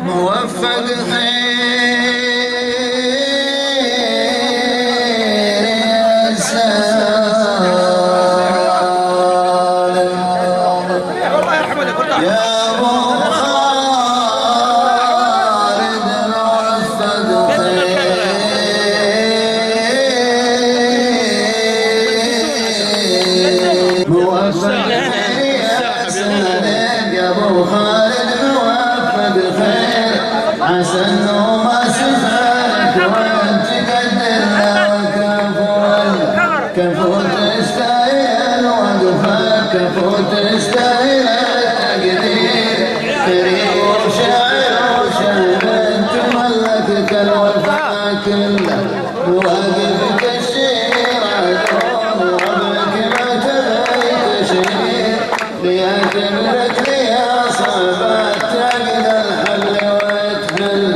موفق خير حسن وما سفرك وانت قدرنا كفو تستاهل وقفك كفو تستاهل التقدير كريم وشاعر وشاهد تملكك الوفاء كله مواقفك الشير عدون ربك ما تبعي تشير ليعتبرك لي صعبات تعقد الحل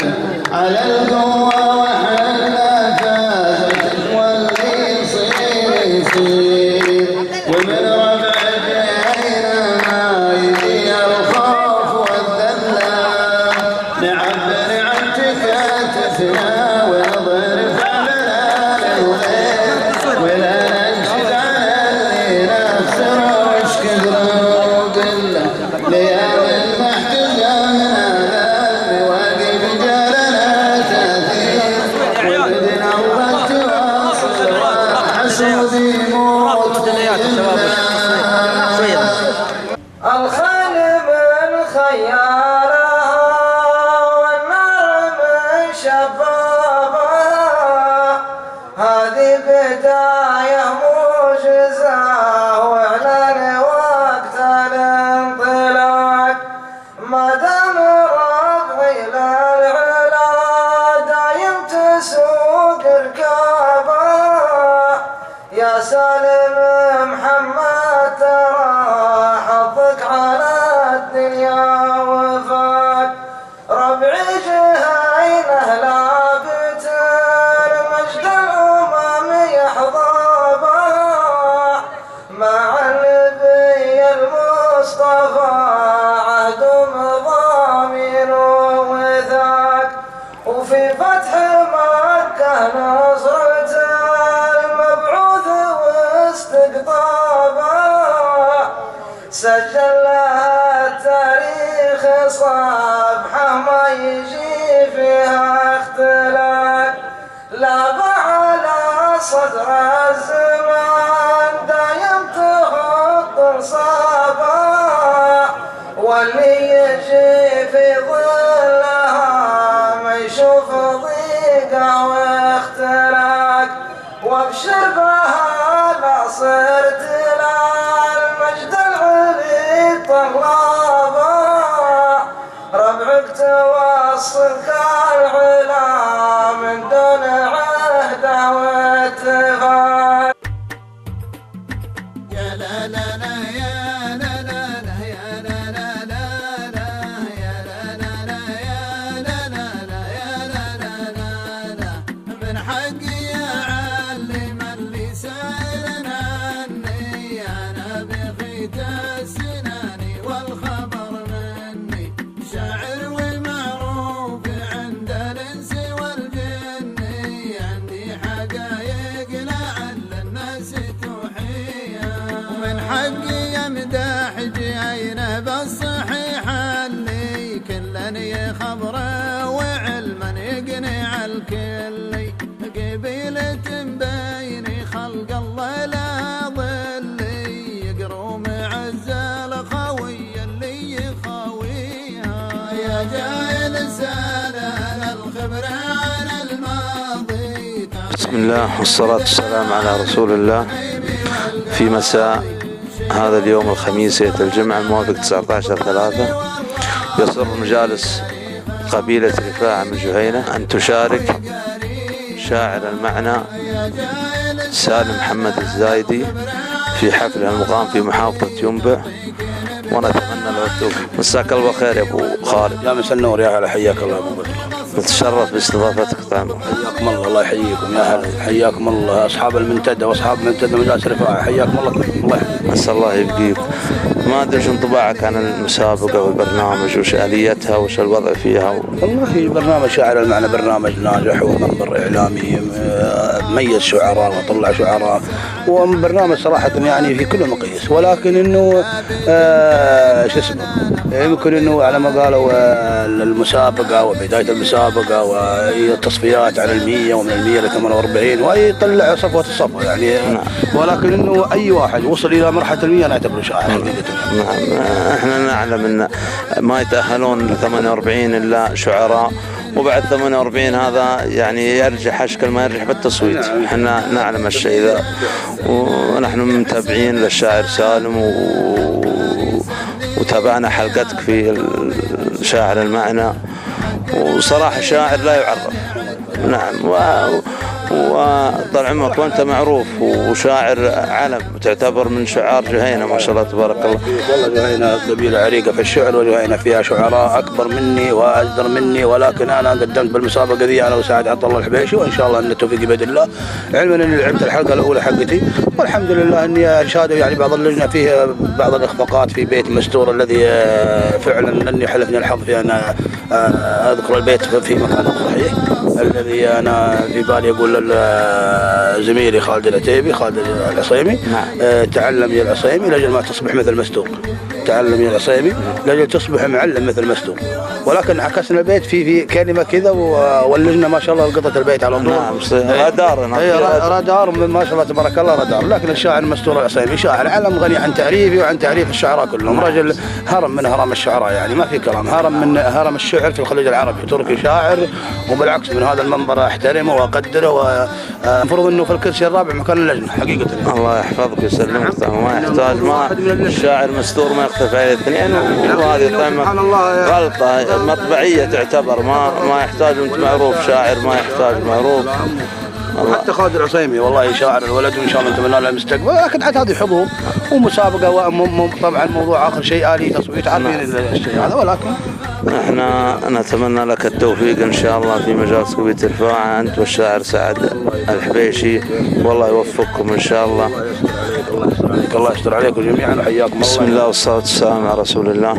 على القوة وحنا فازت واللي يصير ومن ربعك عيننا يجي الخوف والذلة نعبر عن تكاتفنا ونضرب على الغير ولا ننشد على اللي نخسر وش كثر وقله ليالي المحتجة من هذا المواقف جالنا تأثير وبدنا الله تواصل وحسودي موت الخيل من خيارها والنار من شبابها هذه بداية معجزة واعلان وقت الانطلاق ما دام ربعي للعلا دايم تسوق ركابها يا سالم محمد ترى حظك على الدنيا وفاك ربعي جهينه لابت مجد الأمم يحظى مع النبي المصطفى عهد مضامين وثاق وفي فتح مكة نصرة المبعوث واستقطابه سجل لها التاريخ صفحة ما يجي فيها اختلاف لا على صدر الزمان دايم تحط انصابه واللي يجي في ظلها ما يشوف ضيقه واختلاف وابشر بها لا صرت المجد العلي طلابه ربعك توصلك العلا من دون عهده واتفاق يا لا لا لا يا لا لا لا يا لا لا لا لا يا لا لا لا يا لا لا لا يا لا لا لا لا من حقي أعلم اللي سائل عني أنا بغيت السنان والخبر مني شاعر ومعروف عند الإنس والجن عندي حقايق لعل الناس توحيها ومن حقي يمدح جاينا بالصحيح اللي كلا يخبره وعلما يقنع الكل قبيلة بين خلق الله لا ظل يقروا معز الخوي اللي يخاويها يا جاهل سال الخبر عن الماضي بسم الله والصلاة والسلام على رسول الله. في مساء هذا اليوم الخميس ليلة الجمعة الموافق 19/3 يسر مجالس قبيلة رفاعة من جهينة أن تشارك شاعر المعنى سالم محمد الزايدي في حفله المقام في محافظة ينبع ونتمنى له التوفيق. مساك الله خير يا ابو خالد. لا مسا النور يا هلا، حياك الله ابو بدر. نتشرف باستضافتك طبعا. حياكم الله يحييكم يا هلا، حياكم الله اصحاب المنتدى واصحاب منتدى مجالس رفاعة، حياكم الله. الله يحييكم. عسى الله يبقيكم. ما أدري شو انطباعك عن المسابقة والبرنامج وش آليتها وش الوضع فيها والله برنامج شاعر المعنى برنامج ناجح ومنبر إعلامي ميز شعراء وطلع شعراء، وبرنامج صراحة يعني في كل مقياس، ولكن إنه شو اسمه يمكن إنه على ما قالوا المسابقة وبداية المسابقة والتصفيات على 100 ومن 100 ل 48 ويطلع صفوة الصفوة يعني. ولكن إنه أي واحد وصل إلى مرحلة 100 نعتبره شاعر حقيقة. نعم. احنا نعلم ان ما يتأهلون ل 48 الا شعراء، وبعد 48 هذا يعني يرجح اشكال ما يرجح بالتصويت. احنا نعلم الشيء ذا، ونحن متابعين للشاعر سالم وتابعنا حلقتك في شاعر المعنى، وصراحة شاعر لا يعرف. نعم، وطال عمرك وانت معروف وشاعر علم، تعتبر من شعار جهينة ما شاء الله تبارك الله. والله جهينة قبيلة عريقة في الشعر، وجهينة فيها شعراء أكبر مني وأجدر مني، ولكن أنا قدمت بالمسابقة ذي أنا وسعد عطا الله الحبيشي، وإن شاء الله أن التوفيق بيد الله. علما أني لعبت الحلقة الأولى حقتي، والحمد لله أني شادوا يعني بعض اللجنة فيه بعض الإخفاقات في بيت مستور الذي فعلا أني حلفني الحظ في أن أذكر البيت في مكانه الصحيح، الذي أنا في بالي أقول زميلي خالد العتيبي خالد العصيمي. تعلم يا العصيمي لأجل ما تصبح مثل مستور، تعلم يا العصيمي لأجل تصبح معلم مثل مستور. ولكن عكسنا البيت في كلمة كذا، واللجنة ما شاء الله لقطت البيت على طول. نعم، رادار ما شاء الله تبارك الله رادار. لكن الشاعر مستور العصيمي شاعر علم غني عن تعريفي وعن تعريف الشعراء كلهم، رجل هرم من هرم الشعراء يعني ما في كلام، هرم من هرم الشعر في الخليج العربي، تركي شاعر، وبالعكس من هذا المنبر احترمه واقدره، ومفروض انه في الكرسي الرابع مكان اللجنه حقيقه. الله يحفظك ويسلمك، ما يحتاج ما الشاعر مستور ما يختفي عليه اثنين، وهذه غلطه مطبعيه تعتبر، ما يحتاج انت معروف شاعر، ما يحتاج معروف. حتى خالد العصيمي والله شاعر الولد، وان شاء الله نتمنى له المستقبل، لكن حتى هذه حضور ومسابقه طبعا موضوع اخر شيء آلي تصويت عارفين الشيء هذا. ولكن احنا نتمنى لك التوفيق ان شاء الله في مجال قبيلة الرفاعة، انت والشاعر سعد الحبيشي، والله يوفقكم ان شاء الله. الله يستر عليكم جميعا وحياكم الله. بسم الله والصلاة والسلام على رسول الله.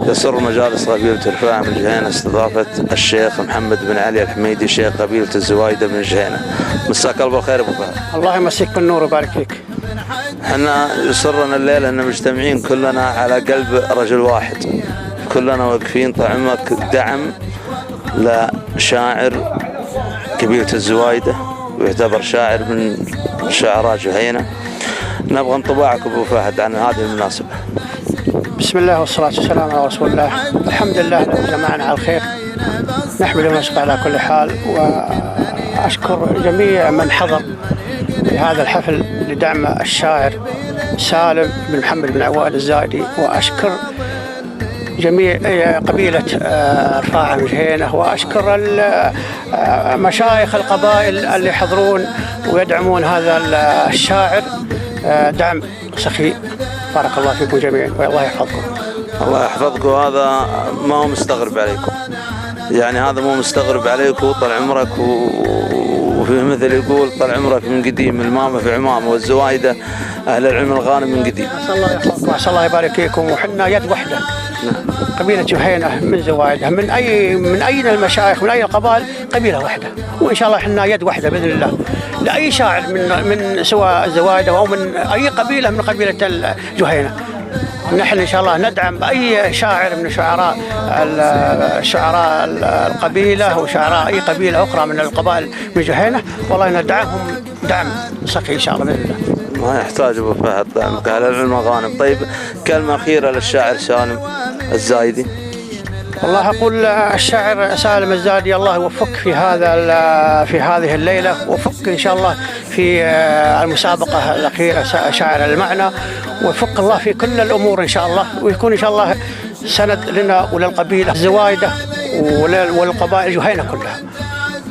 يسر مجالس قبيلة الرفاعة من جهينة استضافة الشيخ محمد بن علي الحميدي شيخ قبيلة الزوايدة من جهينة. مساك الله بالخير ابو فهد. الله يمسيك بالنور ويبارك فيك. احنا يسرنا الليلة ان مجتمعين كلنا على قلب رجل واحد، كلنا واقفين طعمك دعم لشاعر قبيلة الزوايدة، ويعتبر شاعر من شعراء جهينة. نبغى انطباعك ابو فهد عن هذه المناسبة. بسم الله والصلاة والسلام على رسول الله. الحمد لله الذي جمعنا على الخير، نحمد ونشكر على كل حال، وأشكر جميع من حضر هذا الحفل لدعم الشاعر سالم بن محمد بن عواد الزايدي، وأشكر جميع قبيلة رفاعة من جهينة، وأشكر مشايخ القبائل اللي يحضرون ويدعمون هذا الشاعر دعم سخي. بارك الله فيكم جميعا والله يحفظكم. الله يحفظكم. هذا ما هو مستغرب عليكم، يعني هذا مو مستغرب عليكم طال عمرك، وفي مثل يقول طال عمرك من قديم، المامة في عمامة والزوايدة أهل العلم الغانم من قديم. عسى الله يحفظكم وعسى الله يبارك فيكم، وحنا يد وحدة. قبيلة جهينة من زوايدة من أي المشايخ من أي القبائل قبيلة واحدة، وإن شاء الله حنا يد واحدة بإذن الله لأي شاعر من سواء الزوايدة أو من أي قبيلة من قبيلة الجهينة. نحن إن شاء الله ندعم بأي شاعر من شعراء القبيلة وشعراء أي قبيلة أخرى من القبائل من جهينة، والله ندعمهم دعم سخي إن شاء الله بإذن الله. ما يحتاج ابو فهد دعمك على العلم غانم. طيب كلمة أخيرة للشاعر سالم الزايدي. والله أقول الشاعر سالم الزايدي الله يوفقك في هذه الليلة، وفق إن شاء الله في المسابقة الأخيرة شاعر المعنى، وفق الله في كل الأمور إن شاء الله، ويكون إن شاء الله سند لنا وللقبيلة الزوايدة والقبائل جهينة كلها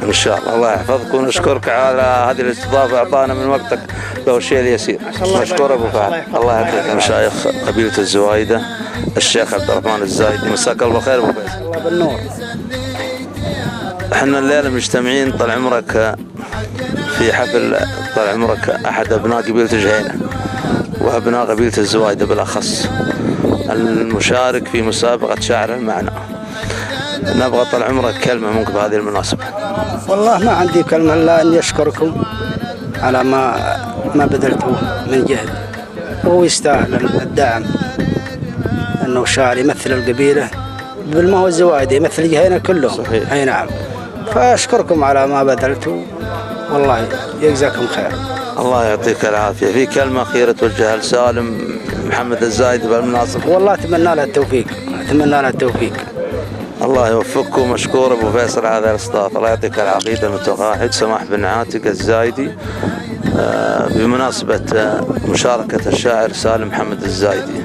إن شاء الله. الله يحفظك ونشكرك على هذه الاستضافة، أعطانا من وقتك لو الشيء اليسير. نشكر أبو فهد. الله يحفظك. مشايخ قبيلة الزوايدة الشيخ عبد الرحمن الزايدي، مساك الله بالخير أبو فهد. الله بالنور. احنا الليلة مجتمعين طال عمرك في حفل طال عمرك أحد أبناء قبيلة جهينة، وأبناء قبيلة الزوايدة بالأخص المشارك في مسابقة شاعر المعنى. نبغى طال عمرك كلمة منك بهذه المناسبة. والله ما عندي كلمة إلا أن يشكركم على ما بذلتوه من جهد، وهو يستاهل الدعم أنه شاعر يمثل القبيلة بالما هو الزوايدة يمثل جهينا كلهم. صحيح. أي نعم، فأشكركم على ما بذلتوا، والله يجزاكم خير. الله يعطيك العافية. في كلمة أخيرة توجهها لسالم محمد الزايدي بالمناسبة. والله أتمنى له التوفيق، أتمنى له التوفيق. الله يوفقكم. مشكور أبو فيصل على هذا الاستضافة. الله يعطيك العقيدة المتقاعد سماح بن عاتق الزايدي بمناسبة مشاركة الشاعر سالم محمد الزايدي.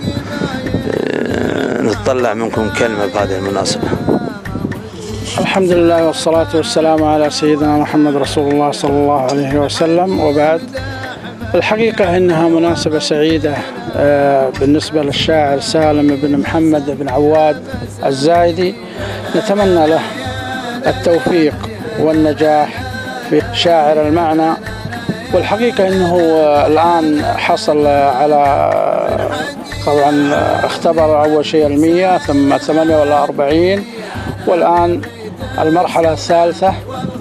نتطلع منكم كلمة بهذه المناسبة. الحمد لله والصلاة والسلام على سيدنا محمد رسول الله صلى الله عليه وسلم، وبعد. الحقيقة إنها مناسبة سعيدة بالنسبة للشاعر سالم بن محمد بن عواد الزايدي. نتمنى له التوفيق والنجاح في شاعر المعنى. والحقيقة إنه الآن حصل على طبعا اختبر أول شيء 100 ثم 48 والآن المرحلة الثالثة.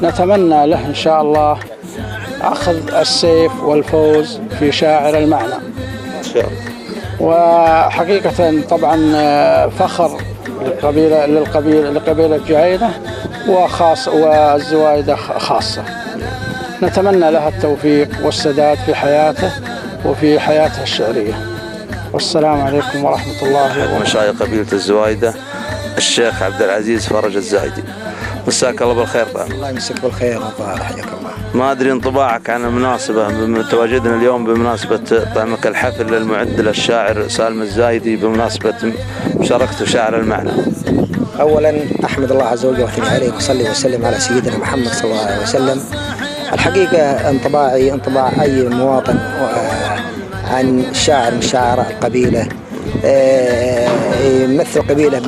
نتمنى له إن شاء الله أخذ السيف والفوز في شاعر المعنى إن شاء الله. وحقيقة طبعا فخر لقبيلة جهينة وخاص والزوايدة خاصة. نتمنى لها التوفيق والسداد في حياته وفي حياته الشعرية. والسلام عليكم ورحمة الله وبركاته. مشايخ قبيلة الزوايدة الشيخ عبد العزيز فرج الزايدي، مساك الله بالخير. الله يمسك بالخير وحياك الله. ما أدري انطباعك عن المناسبة، تواجدنا اليوم بمناسبة طعمك الحفل للمعد للشاعر سالم الزايدي بمناسبة مشاركته شاعر المعنى. أولا أحمد الله عز وجل وأثني عليه وصلي وسلم على سيدنا محمد صلى الله عليه وسلم. الحقيقة انطباعي انطباع أي مواطن عن شاعر من شاعر القبيلة يمثل قبيلة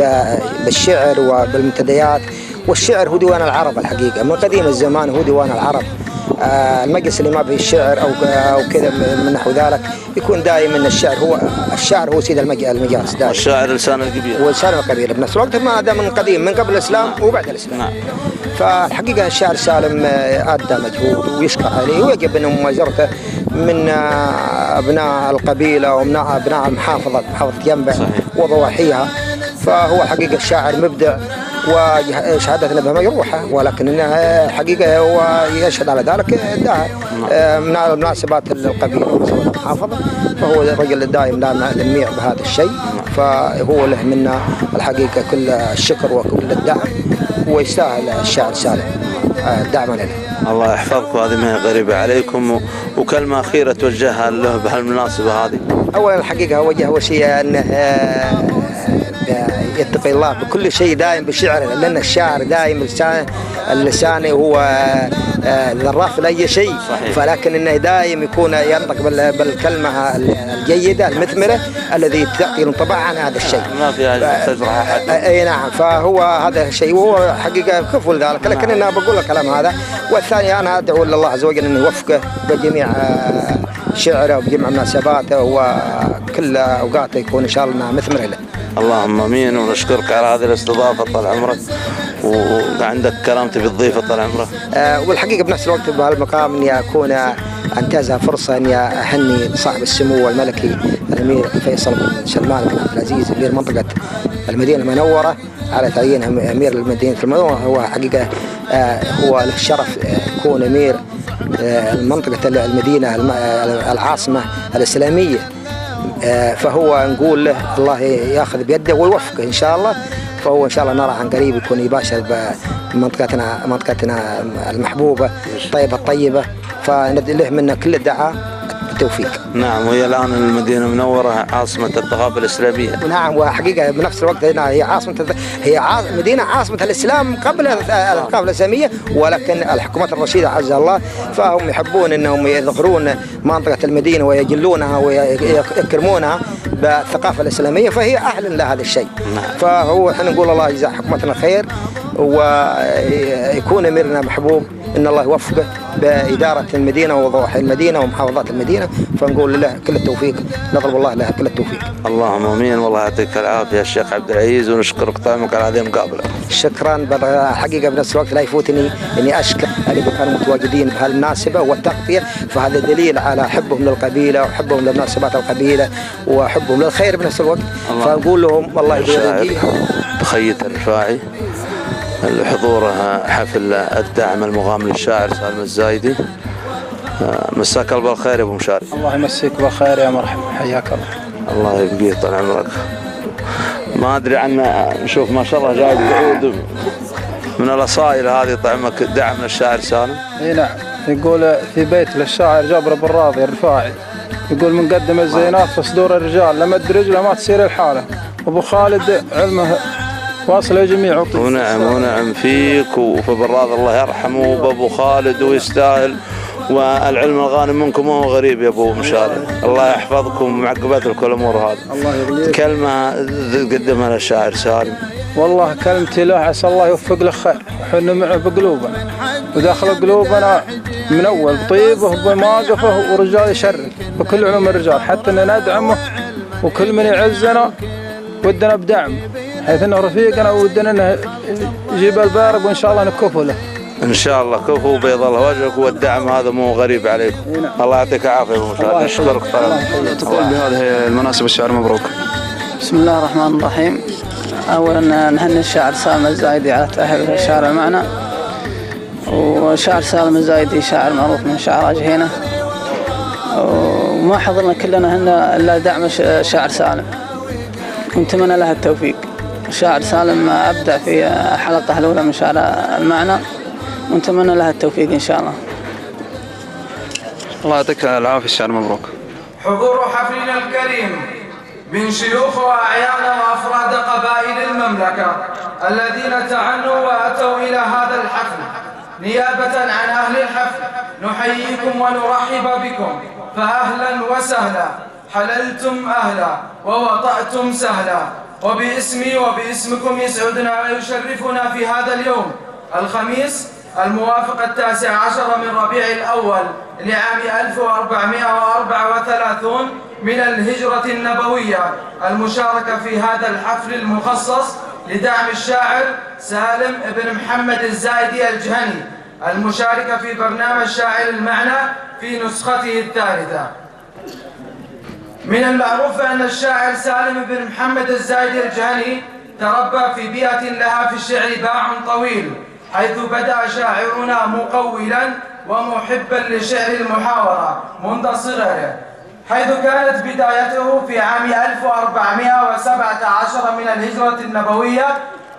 بالشعر وبالمنتديات. والشعر هو ديوان العرب. الحقيقة من قديم الزمان هو ديوان العرب. المجلس اللي ما به الشعر أو كذا من نحو ذلك يكون دائما الشعر هو سيد المجالس دائما. الشاعر لسان القبيلة ولسان القبيلة بنفس الوقت، ما هذا من قديم من قبل الإسلام وبعد الإسلام. نعم. فالحقيقة الشاعر سالم أدى مجهود ويشكر عليه، ويجب أن مؤازرته من أبناء القبيلة ومن أبناء محافظة جنبه وضواحيها. فهو حقيقة الشاعر مبدع وشهادتنا بها مجروحة، ولكن حقيقة هو يشهد على ذلك من مناسبات القبيلة ومناسبات المحافظة. فهو الرجل الدائم لا للميع بهذا الشيء، فهو له منا الحقيقة كل الشكر وكل الدعم، ويستاهل الشاعر سالم دعما له. الله يحفظكم. هذه ما هي غريبة عليكم. وكلمة أخيرة توجهها له بهالمناسبة هذه. أولا الحقيقة وجه وشيء أنه يتقي الله بكل شيء دائم بشعره، لأن الشاعر دائم اللسان هو ذراف لأي شيء. فلكن إنه دائم يكون ينطق بالكلمة الجيدة المثمرة الذي تعطي انطباع عن هذا الشيء. ما فيها تجرح أحد. أي نعم. فهو هذا الشيء وهو حقيقة كفل ذلك. لكن أنا بقول الكلام هذا. والثاني أنا أدعو لله عز وجل أن يوفقه بجميع شعره وبجميع مناسباته وكل أوقاته يكون إن شاء الله مثمرة له. اللهم امين. ونشكرك على هذه الاستضافه طال عمرك، وعندك كلام تبي تضيفه طال عمرك. والحقيقه بنفس الوقت بهالمقام اني اكون انتهزها فرصه اني اهني صاحب السمو الملكي الامير فيصل بن سلمان بن عبد العزيز امير منطقه المدينه المنوره على تعيين امير المدينه المنوره. هو حقيقه هو له الشرف يكون امير منطقه المدينه العاصمه الاسلاميه. فهو نقول له الله ياخذ بيده ويوفقه ان شاء الله. فهو ان شاء الله نرى عن قريب يكون يباشر بمنطقتنا المحبوبه الطيبه. فندعي له منا كل الدعاء بالتوفيق. نعم. وهي الان المدينه المنوره عاصمه الثقافه الاسلاميه. نعم. وحقيقه بنفس الوقت هي مدينه عاصمه الاسلام قبل الثقافه الاسلاميه، ولكن الحكومات الرشيده عز الله فهم يحبون انهم يذكرون منطقه المدينه ويجلونها ويكرمونها بالثقافه الاسلاميه، فهي اهل لهذا الشيء. فهو احنا نقول الله يجزا حكومتنا خير ويكون اميرنا محبوب إن الله يوفقه بإدارة المدينة وضواحي المدينة ومحافظات المدينة، فنقول له كل التوفيق، نطلب الله له كل التوفيق. اللهم امين. والله يعطيك العافيه يا الشيخ عبد العزيز، ونشكرك طعمك على هذه المقابله. شكرا. حقيقة بنفس الوقت لا يفوتني اني اشكر اللي كانوا متواجدين بهالمناسبة والتغطية، فهذا دليل على حبهم للقبيلة وحبهم لمناسبات القبيلة وحبهم للخير بنفس الوقت. فنقول لهم الله يبارك. بخية الرفاعي الحضور حفل الدعم المغام للشاعر سالم الزايدي. مساك الله بالخير يا ابو مشاري. الله يمسيك بالخير يا مرحبا، حياك الله. الله يبقيك طال عمرك. ما ادري عنه، نشوف ما شاء الله جايب عود من الاصائل هذه طعمك دعم للشاعر سالم. اي نعم، يقول في بيت للشاعر جابر بن راضي الرفاعي، يقول من قدم الزينات في صدور الرجال لمد رجله ما تصير الحاله، ابو خالد علمه واصل لجميع. ونعم فيك وفي براض الله يرحمه وبابو خالد ويستاهل، والعلم الغانم منكم وهو غريب يا ابو مشاري. الله يحفظكم معقبات كل الامور هذه. الله يغليك. كلمه تقدمها للشاعر سالم. والله كلمتي له عسى الله يوفق له خير، وحنا معه بقلوبنا وداخل قلوبنا من اول طيبه بمواقفه ورجال يشرف بكل علوم الرجال، حتى ان ندعمه وكل من يعزنا ودنا بدعم، حيث انه رفيقنا ودنا انه يجيب البارق وان شاء الله نكفه له. ان شاء الله كفو بيض الله وجهك، والدعم هذا مو غريب عليكم. الله يعطيك العافيه يا ابو مشاري. نشكرك طبعا. تقول بهذه المناسبه الشعر مبروك. بسم الله الرحمن الرحيم. اولا نهني الشاعر سالم الزايدي على تاهيل الشعر معنا، وشاعر سالم الزايدي شاعر معروف من شعراء جهينه، وما حضرنا كلنا هنا الا دعم الشاعر سالم، ونتمنى له التوفيق. الشاعر سالم ابدع في حلقه الاولى من شعر المعنى، ونتمنى لها التوفيق ان شاء الله. الله يعطيك العافيه، الشعر مبروك. حضور حفلنا الكريم من شيوخ واعيان وافراد قبائل المملكه الذين تعنوا واتوا الى هذا الحفل، نيابه عن اهل الحفل نحييكم ونرحب بكم، فاهلا وسهلا، حللتم اهلا ووطأتم سهلا. وباسمي وباسمكم يسعدنا ويشرفنا في هذا اليوم الخميس الموافق 19 من ربيع الأول لعام 1434 من الهجرة النبوية المشاركة في هذا الحفل المخصص لدعم الشاعر سالم بن محمد الزايدي الجهني، المشاركة في برنامج شاعر المعنى في نسخته الثالثة. من المعروف أن الشاعر سالم بن محمد الزايدي الجهني تربى في بيئة لها في الشعر باع طويل، حيث بدأ شاعرنا مقولا ومحبا لشعر المحاورة منذ صغره، حيث كانت بدايته في عام 1417 من الهجرة النبوية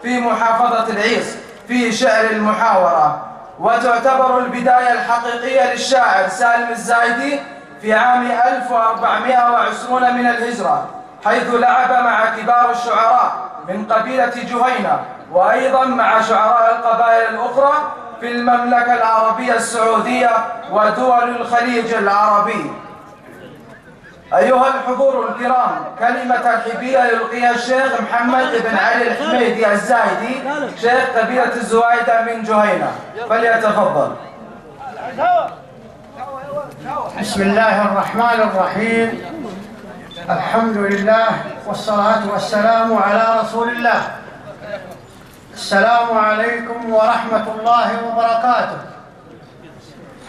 في محافظة العيص في شعر المحاورة، وتعتبر البداية الحقيقية للشاعر سالم الزايدي في عام 1420 من الهجرة، حيث لعب مع كبار الشعراء من قبيلة جهينة، وأيضا مع شعراء القبائل الأخرى في المملكة العربية السعودية ودول الخليج العربي. أيها الحضور الكرام، كلمة ترحيبية يلقيها الشيخ محمد بن علي الحميدي الزايدي شيخ قبيلة الزوايدة من جهينة، فليتفضل. بسم الله الرحمن الرحيم. الحمد لله والصلاة والسلام على رسول الله. السلام عليكم ورحمة الله وبركاته.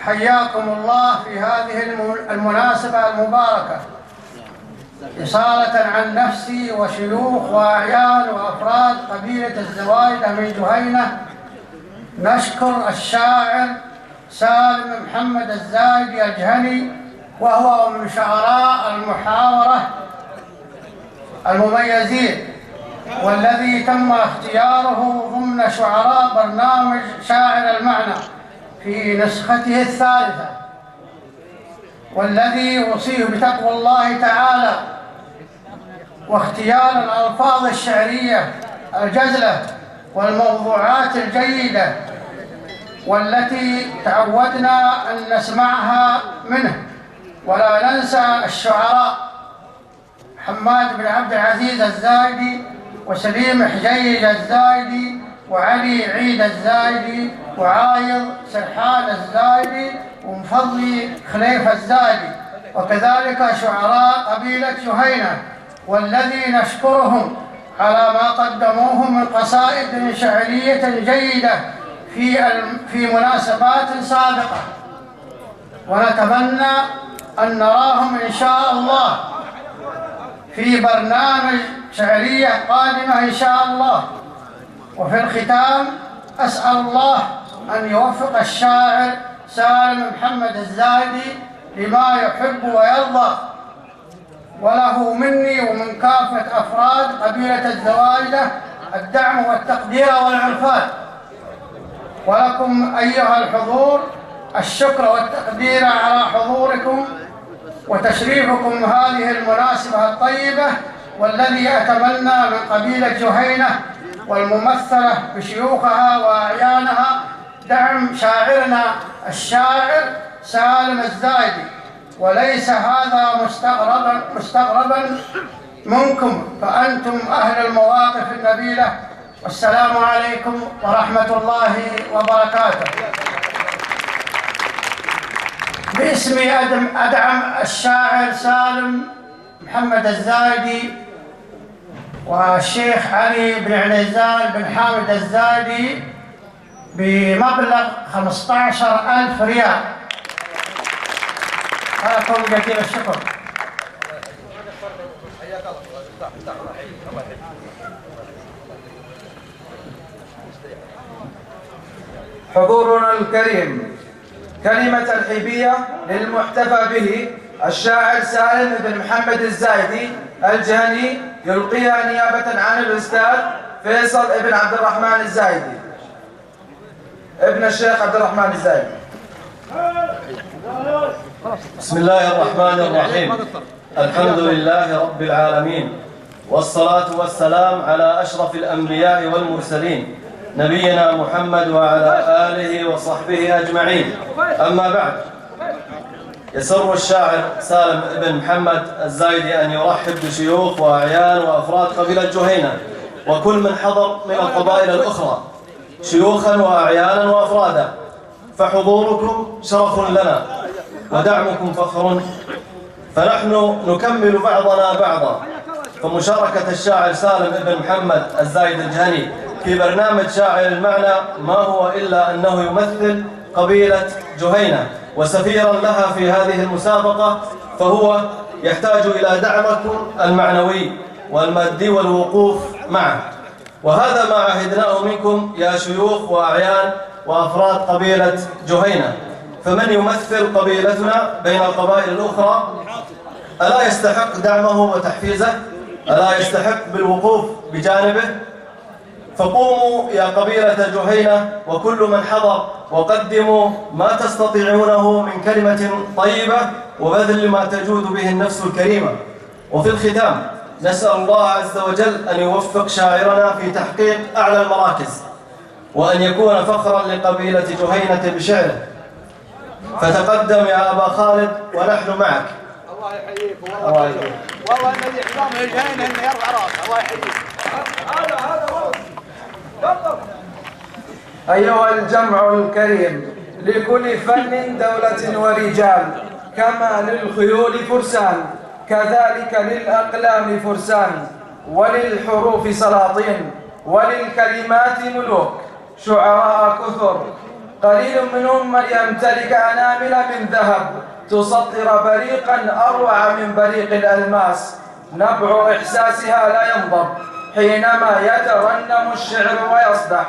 حياكم الله في هذه المناسبة المباركة، إصالة عن نفسي وشيوخ وأعيان وأفراد قبيلة الزوايدة من جهينة. نشكر الشاعر سالم محمد الزايدي الجهني، وهو من شعراء المحاورة المميزين، والذي تم اختياره ضمن شعراء برنامج شاعر المعنى في نسخته الثالثة، والذي يوصيه بتقوى الله تعالى واختيار الألفاظ الشعرية الجزلة والموضوعات الجيدة والتي تعودنا أن نسمعها منه. ولا ننسى الشعراء حماد بن عبد العزيز الزايدي وسليم حجيج الزايدي وعلي عيد الزايدي وعايض سرحان الزايدي ومفضلي خليفة الزايدي، وكذلك شعراء قبيلة جهينة، والذي نشكرهم على ما قدموه من قصائد شعرية جيدة في مناسبات سابقة، ونتمنى أن نراهم إن شاء الله في برنامج شعرية قادمة إن شاء الله. وفي الختام أسأل الله أن يوفق الشاعر سالم محمد الزايدي لما يحب ويرضى، وله مني ومن كافة أفراد قبيلة الزوايدة الدعم والتقدير والعرفان. ولكم أيها الحضور الشكر والتقدير على حضوركم وتشريفكم هذه المناسبة الطيبة، والذي أتمنى من قبيلة جهينة والممثلة بشيوخها وأعيانها دعم شاعرنا الشاعر سالم الزايدي، وليس هذا مستغربا منكم، فأنتم أهل المواقف النبيلة. والسلام عليكم ورحمة الله وبركاته. باسمي أدعم الشاعر سالم محمد الزايدي والشيخ علي بن عنيزان بن حامد الزايدي بمبلغ 15,000 ريال. لكم جزيل الشكر. حضورنا الكريم، كلمة الحيبية للمحتفى به الشاعر سالم بن محمد الزايدي الجهني يلقيها نيابة عن الأستاذ فيصل بن عبد الرحمن الزايدي ابن الشيخ عبد الرحمن الزايدي. بسم الله الرحمن الرحيم. الحمد لله رب العالمين، والصلاة والسلام على أشرف الأنبياء والمرسلين نبينا محمد وعلى آله وصحبه أجمعين. أما بعد، يسر الشاعر سالم بن محمد الزايدي أن يرحب بشيوخ وأعيان وأفراد قبيلة جهينة وكل من حضر من القبائل الأخرى شيوخا وأعيانا وأفرادا، فحضوركم شرف لنا ودعمكم فخر، فنحن نكمل بعضنا بعضا. فمشاركة الشاعر سالم بن محمد الزايدي الجهني في برنامج شاعر المعنى ما هو إلا أنه يمثل قبيلة جهينة وسفيرا لها في هذه المسابقة، فهو يحتاج إلى دعمكم المعنوي والمادي والوقوف معه، وهذا ما عهدناه منكم يا شيوخ وأعيان وأفراد قبيلة جهينة. فمن يمثل قبيلتنا بين القبائل الأخرى ألا يستحق دعمه وتحفيزه؟ ألا يستحق بالوقوف بجانبه؟ فقوموا يا قبيلة جهينة وكل من حضر وقدموا ما تستطيعونه من كلمة طيبة وبذل ما تجود به النفس الكريمة. وفي الختام نسأل الله عز وجل أن يوفق شاعرنا في تحقيق أعلى المراكز، وأن يكون فخرا لقبيلة جهينة بشعره. فتقدم يا أبا خالد ونحن معك. الله يحييك والله يحييك. والله الذي حرام الجهينة انه يرفع راسه. الله يحييك. أيها الجمع الكريم، لكل فن دولة ورجال، كما للخيول فرسان كذلك للأقلام فرسان، وللحروف سلاطين وللكلمات ملوك، شعراء كثر قليل منهم من يمتلك أنامل من ذهب تسطر بريقا أروع من بريق الألماس، نبع إحساسها لا ينضب حينما يترنم الشعر ويصدح،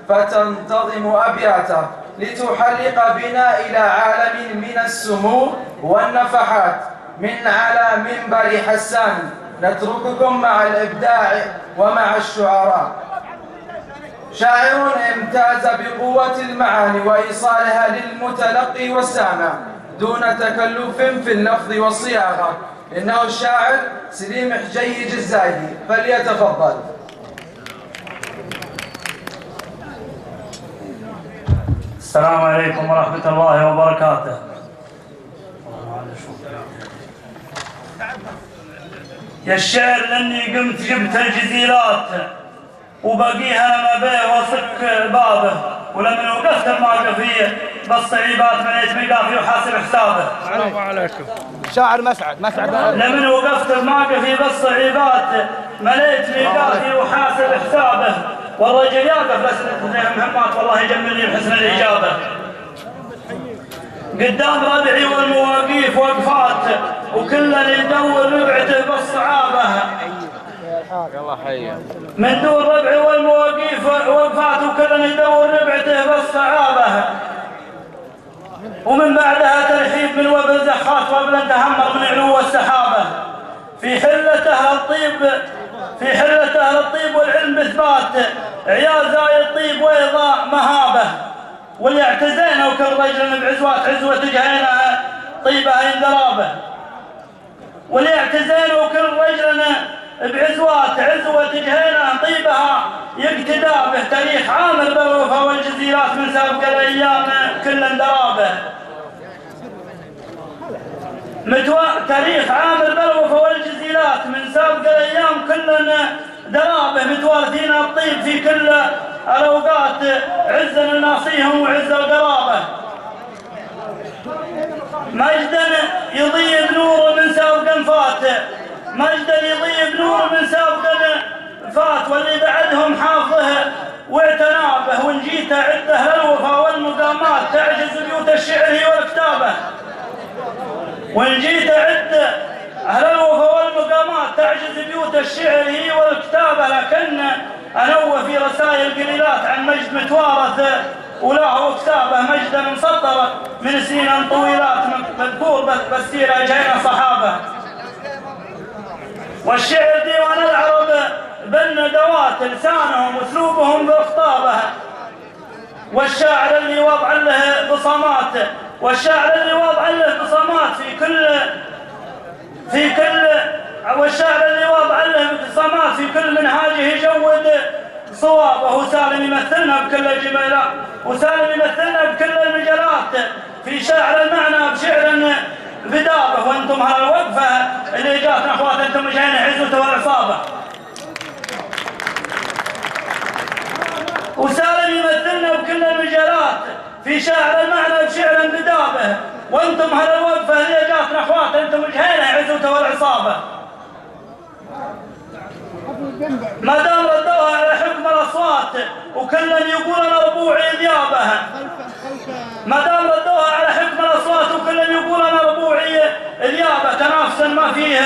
فتنتظم أبياته لتحلق بنا إلى عالم من السمو والنفحات. من على منبر حسان نترككم مع الإبداع ومع الشعراء. شاعر امتاز بقوة المعاني وإيصالها للمتلقي والسامع دون تكلف في اللفظ والصياغة. إنه الشاعر سليم حجيج الزايدي، فليتفضل. السلام عليكم ورحمة الله وبركاته. يا الشعر لاني قمت جبت الجزيرات وبقيها لما بيه وصك بابه، ولما وقفت المواقفية بالصعيبات مليت ميقافي وحاسب حسابه. السلام عليكم. شاعر مسعد لما وقفت المواقفي بالصعيبات مليت ميقافي وحاسب حسابه، والرجل يقف لسنة مهمات والله يجملني بحسن الإجابة. قدام ربعي والمواقيف وقفات وكلنا يدور ربعته بالصعابة، من دون ربعي والمواقيف وقفات وكلنا يدور ربعته بالصعابة، ومن بعدها ترحيب من وبل زخات وبل تهمر من علو السحابة. في حلة أهل الطيب والعلم إثبات، عيال زاي الطيب ويضاء مهابة، واللي اعتزينا وكل رجل بعزوات عزوة جهينها طيبها يندرابه، واللي اعتزينا وكل رجل بعزوات عزوة جهينها طيبها يقتدى به. تاريخ عامر بالوفا والجزيرات من سابق الأيام كل اندرابه. تاريخ عامر بالوفا والجزيرات من سابق الأيام كل درابه، متوارثين الطيب في كل الأوقات عزا ناصيهم وعز القرابة. مجدا يضيب نور من سابق فات، مجدا يضيب نور من سابق فات، واللي بعدهم حافظه واعتنابه. وان جيت عده للوفا والمقامات تعجز بيوت الشعر والكتابه، وان جيت عده أهل الوفا والمقامات تعجز بيوت الشعر والكتابة. لكن أنوه في رسائل قليلات عن مجد متوارث وله كتابه، مجدا مسطر من سنين طويلات مذكور بالسيرة جاينا صحابة. والشعر ديوان العرب بالندوات لسانهم واسلوبهم بخطابه، والشاعر اللي وضع له بصمات، والشاعر اللي وضع له بصمات والشاعر اللي وضع له بصمات في كل منهاجه يجود صوابه. وسالم يمثلنا بكل الجمالات، وسالم يمثلنا بكل المجالات، في شاعر المعنى بشعر بدابه. وانتم هالوقفه اللي جاتنا اخوات انتم جايين عزوته والعصابه. وسالم يمثلنا بكل المجالات، في شاعر المعنى بشعر بدابه. وانتم هالوقفه اللي جاتنا اخوات انتم جايين عزوته والعصابه. ما دام ردوها على حكم الاصوات وكلا يقول انا ربوعي ذيابها، ما دام ردوها على حكم الاصوات وكلا يقول انا ربوعي ذيابه. تنافسا ما فيه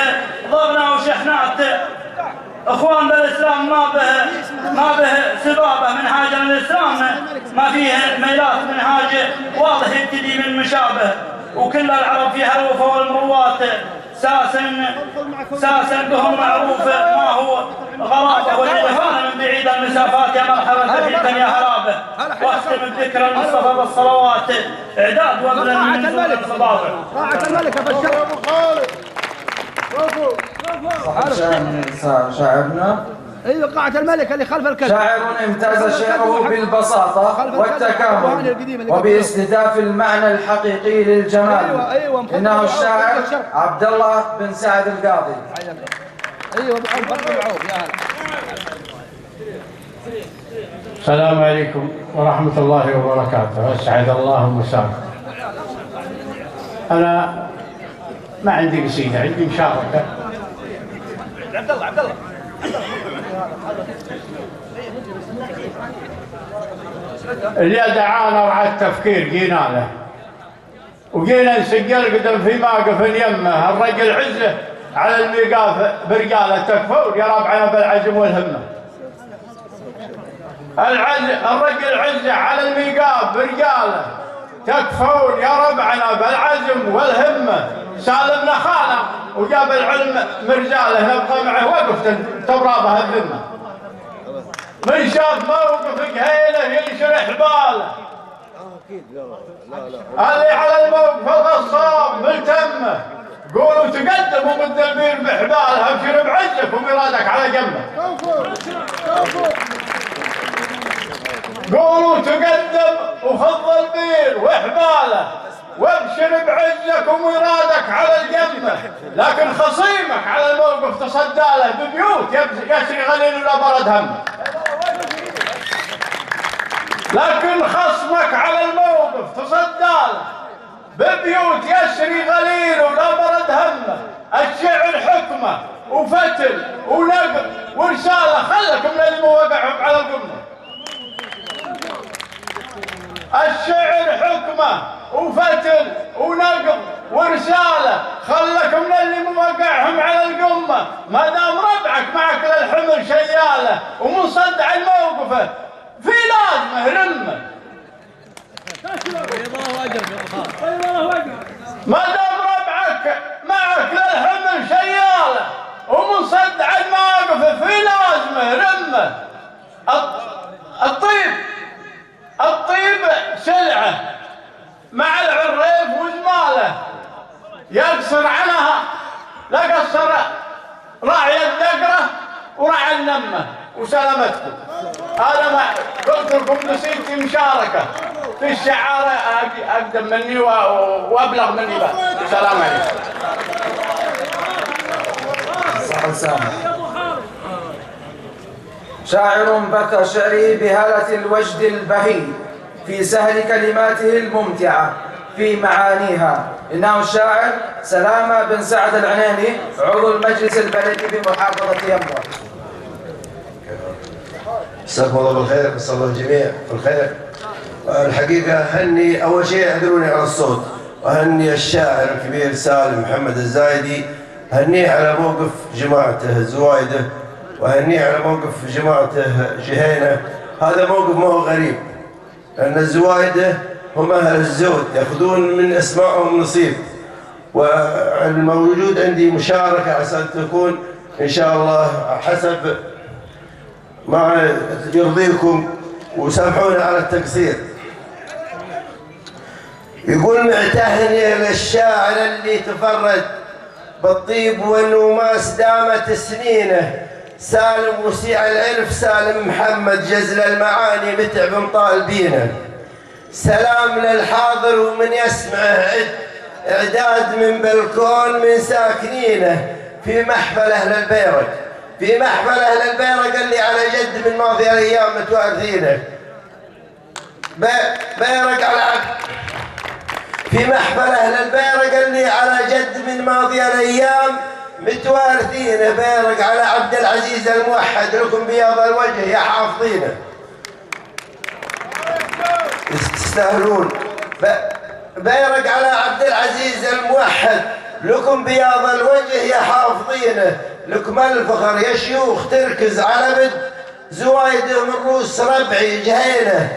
ضغنا وشحنات، اخوان بالاسلام ما به سبابه. منهاج الاسلام ما فيه ميلات، منهاج واضح يبتدي من مشابه. وكل العرب فيها الوفا والمروات ساسا بهم معروف ما هو غرابه. والجفان من بعيد المسافات يا مرحبا تحية يا هرابه. واختم بذكر المصطفى بالصلوات اعداد وابن من نزول الصبابه. طاعة الملك يا بشر. شاعرنا ايوه قاعة الملك اللي خلف الكتب. شاعر امتاز شعره بالبساطة والتكامل وباستهداف المعنى الحقيقي للجمال. إنه الشاعر عبد الله بن سعد القاضي. ايوه بالعوف يا هلا. السلام عليكم ورحمة الله وبركاته. أسعد الله مساكم. أنا ما عندي قصيدة، عندي مشاركة. عبد الله اللي دعانا وعلى التفكير جينا له، وجينا نسجل قدم في موقف يمه. الرجل عزه على الميقاف برجاله، تكفون يا ربعنا بالعزم والهمه. الرجل عزه على الميقاف برجاله، تكفون يا ربعنا بالعزم والهمه. سالمنا خانه وجاب العلم مرجاله، نبقى معه وقف تبرابه الذمه. من شاف موقف قهيله ينشرح باله، اللي على الموقف الغصاب ملتمه. قولوا تقدم ومد البير بحبالها، ابشر بعزك ومرادك على جنبه. قولوا تقدم وخض البير وحباله، وابشر بعزك ومرادك على الجنبه. لكن خصيمك على الموقف تصدى له ببيوت يسري غليل ولا برد همه. لكن خصمك على الموقف تصدى ببيوت يسري غليل ولا برد همه. الشعر حكمه وفتل ونقد ورساله، خلك من اللي موقعهم على القمه. الشعر حكمه وفتل ونقد ورساله، خلك من اللي موقعهم على القمه. ما دام ربعك معك للحمل شياله ومنصدع الموقفه في لازمه رمه. ما دام ربعك معك للحمل شياله ومنصدع الموقف في لازمه رمه. الطيب سلعه مع العريف وزماله، يقصر عنها لا قصر راعي الدقره وراعي النمه. وسلامتكم. هذا ما قلت لكم نسيت مشاركه في الشعارة أقدم مني وأبلغ مني بعد. السلام عليكم. شاعر بث شعره بهالة الوجد البهي في سهل كلماته الممتعة في معانيها. إنه الشاعر سلامة بن سعد العناني، عضو المجلس البلدي بمحافظة ينبع. مساكم الله بالخير، مسا الله الجميع بالخير. الحقيقة أهني أول شيء اعذروني على الصوت، وأهني الشاعر الكبير سالم محمد الزايدي، أهنيه على موقف جماعته الزوايدة، وأهنيه على موقف جماعته جهينة. هذا موقف ما هو غريب، لأن الزوايدة هم أهل الزود يأخذون من أسمائهم نصيب، والموجود عندي مشاركة عشان تكون إن شاء الله حسب ما يرضيكم، وسامحونا على التقصير. يقول معتهني للشاعر اللي تفرد بالطيب والنوماس دامت سنينه، سالم وسيع العرف سالم محمد جزل المعاني متعب طالبينه. سلام للحاضر ومن يسمعه اعداد من بلكون من ساكنينه، في محفل اهل البيرق، في محفل اهل البيرق اللي على جد من ماضي الايام متوارثينه. بيرق على عبد، في محفل اهل البيرق اللي على جد من ماضي الايام متوارثينه. بيرق على عبد العزيز الموحد، لكم بياض الوجه يا حافظينه. تستاهلون. بيرق على عبد العزيز الموحد، لكم بياض الوجه يا حافظينه. لكم الفخر يا شيوخ تركز على بد زوايده من روس ربعي جهينه.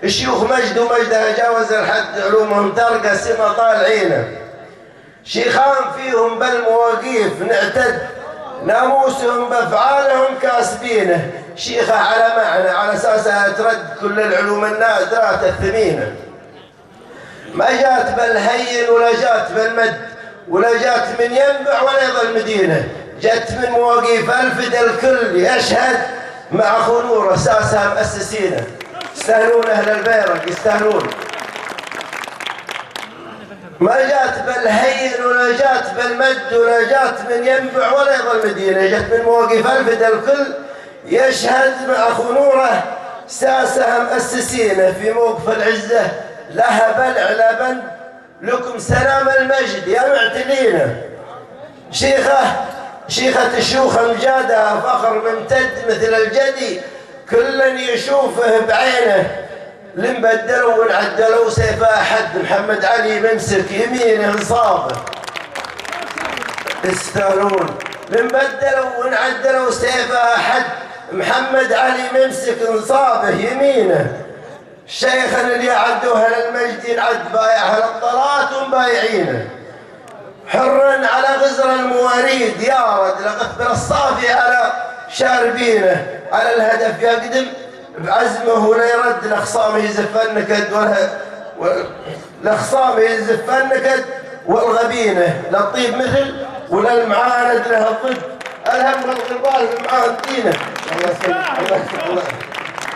الشيوخ مجد ومجدها جاوز الحد، علومهم ترقى سما طالعينه. شيخان فيهم بالمواقيف نعتد، ناموسهم بافعالهم كاسبينه. شيخه على معنى على اساسها ترد كل العلوم النادرات الثمينه. ما جات بالهين ولا جات بالمد، ولا جات من ينبع ولا يظل مدينه. جت من مواقيف الفد الكل يشهد مع خنور اساسها مؤسسينه. يستاهلون اهل البيرق يستاهلون. ما جات بالهين ولا جات بالمد، ولا جات من ينبع ولا يظل مدينه. جت من مواقيف الفد الكل يشهد مع خنوره ساسها مؤسسينه. في موقف العزه لها بلع لبن، لكم سلام المجد يا معتلينه. شيخة الشيوخ مجادها فخر ممتد مثل الجدي، كل يشوفه بعينه. لمبدلوا ونعدلوا سيفه حد، محمد علي ممسك يمينه انصافه. تستاهلون. لمبدلوا ونعدلوا سيفه حد، محمد علي ممسك انصافه يمينه. الشيخ اللي عدوها للمجد ينعد بايعها للطلات ومبايعينه. حرا على غزر المواريد يارد، لقد الصافي على شاربينه. على الهدف يقدم بعزمه ولا يرد، لخصامه يزف النكد لخصامه يزف النكد والغبينه. لا الطيب مثل ولا المعاند له الضد، الهم والغربال المعاندينه. الله يسلمك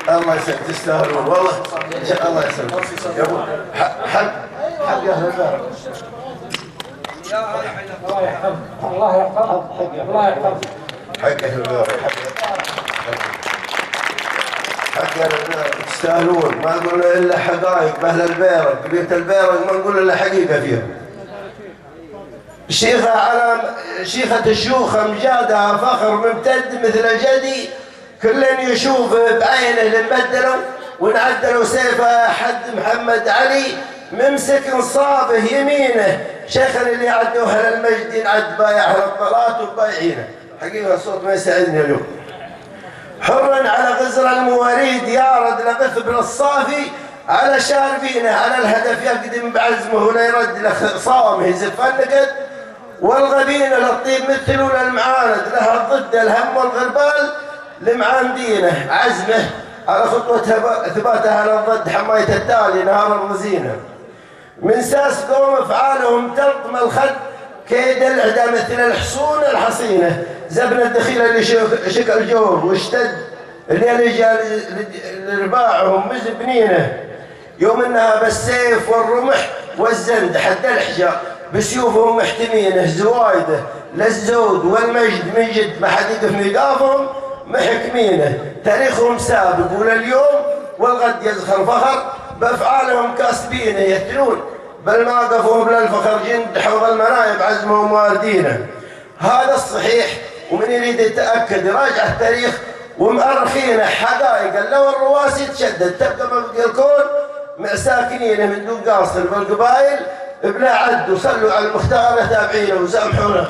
الله يسلمك تستاهلون والله. ان شاء الله يسلمك يا ابو حق اهل البلد. الله يحفظك الله يحفظك الله يحفظك. حق اهل البلد حق تستاهلون، ما قلنا إلا حقائق بأهل البيرق، قبيلة البيرق ما نقول إلا حقيقة فيها. شيخة الشيوخ أمجادها فخر ممتد مثل جدي، كل يشوف بعينه لمبدلوا ونعدلوا سيفه حد محمد علي، ممسك صابه يمينه شيخنا اللي عدوها للمجد ينعد بايعها للطلات وبايعينه. حقيقة الصوت ما يساعدني اليوم. حرا على غزر المواريد يارد لغث بن الصافي، على شارفينه على الهدف يقدم بعزمه ولا يرد لخصامه يزف النكد، والغبين للطيب مثلوا للمعاند لها ضد الهم والغربال، لمعاندينه عزمه على خطوة ثباتها على الضد حماية التالي نهار الرزينة. من ساس قوم افعالهم تلطم الخد، كيد الاعدام مثل الحصون الحصينه، زبن الدخيل اللي شك الجوف واشتد اللي جاء لرباعهم مزبنينه، يوم انها بالسيف والرمح والزند حد الحجار، بسيوفهم محتمينه زوايده للزود والمجد من جد ما حد يقف ميقافهم محكمينه، تاريخهم سابق ولليوم والغد يزخر فخر، بافعالهم كاسبينه يتلون بل ما قفوهم للفخر جند حوض المنايب عزمهم واردينه. هذا الصحيح، ومن يريد يتاكد يراجع التاريخ ومؤرخينه حقائق لو الرواسي تشدد تبقى مبقى الكون مع ساكنينه من دون قاصر بالقبائل بلا عد، وصلوا على المختار تابعينه وسامحونا.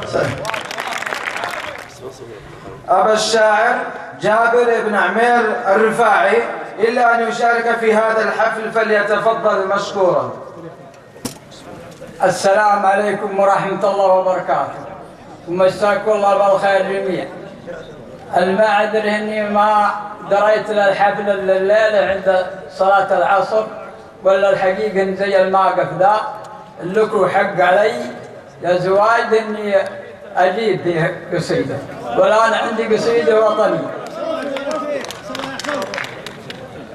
أبا الشاعر جابر بن عمير الرفاعي إلا أن يشارك في هذا الحفل فليتفضل مشكورا. السلام عليكم ورحمة الله وبركاته، ومساكم الله بالخير جميعا. المعذر إني ما دريت للحفل الليلة عند صلاة العصر، ولا الحقيقة زي الموقف ذا لكم حق علي يا زواج إني أجيب فيه قصيدة، ولا أنا عندي قصيدة وطنية.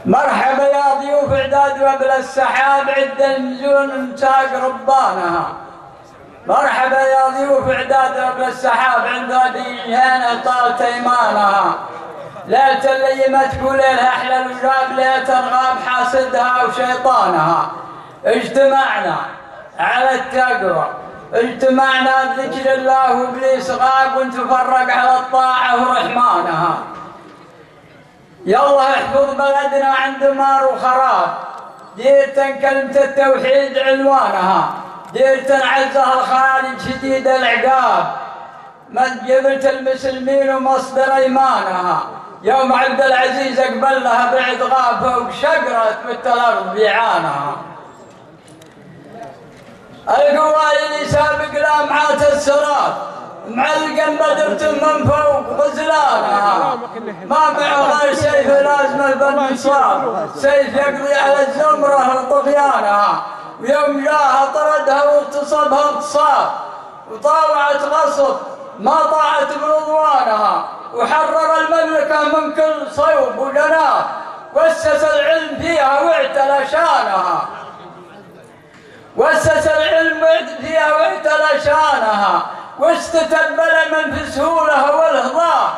مرحبا يا ضيوف اعداد وابل السحاب، عد النزول ساق ربانها. مرحبا يا ضيوف اعداد وابل السحاب، عند دينها طالت ايمانها. ليلة الليمتك وليلها احلى الوجاب، ليلة الغاب حاسدها وشيطانها. اجتمعنا على التقوى، اجتمعنا بذكر الله وابليس غاب، ونتفرق على الطاعة ورحمانها. يلا احفظ بلدنا عند مار وخراب، ديرة كلمة التوحيد عنوانها، ديرة عزها الخالد شديد العقاب، جبلة المسلمين ومصدر ايمانها. يوم عبد العزيز اقبل لها بعد غاب، فوق شقرة مثل الارض بيعانها. القوال اللي سابق لامعات السراب، معلقا بدرة من فوق غزلانها. ما معه غير سيف لازمه بالنصاب، سيف يقضي على الزمرة وطغيانها. ويوم جاها طردها واغتصبها اغتصاب، وطاوعت غصب ما طاعت برضوانها. وحرر المملكة من كل صوب وجناب، واسس العلم فيها واعتلى شانها. واسس العلم فيها واعتلى شانها، واستتبل من في سهولها والهضاء،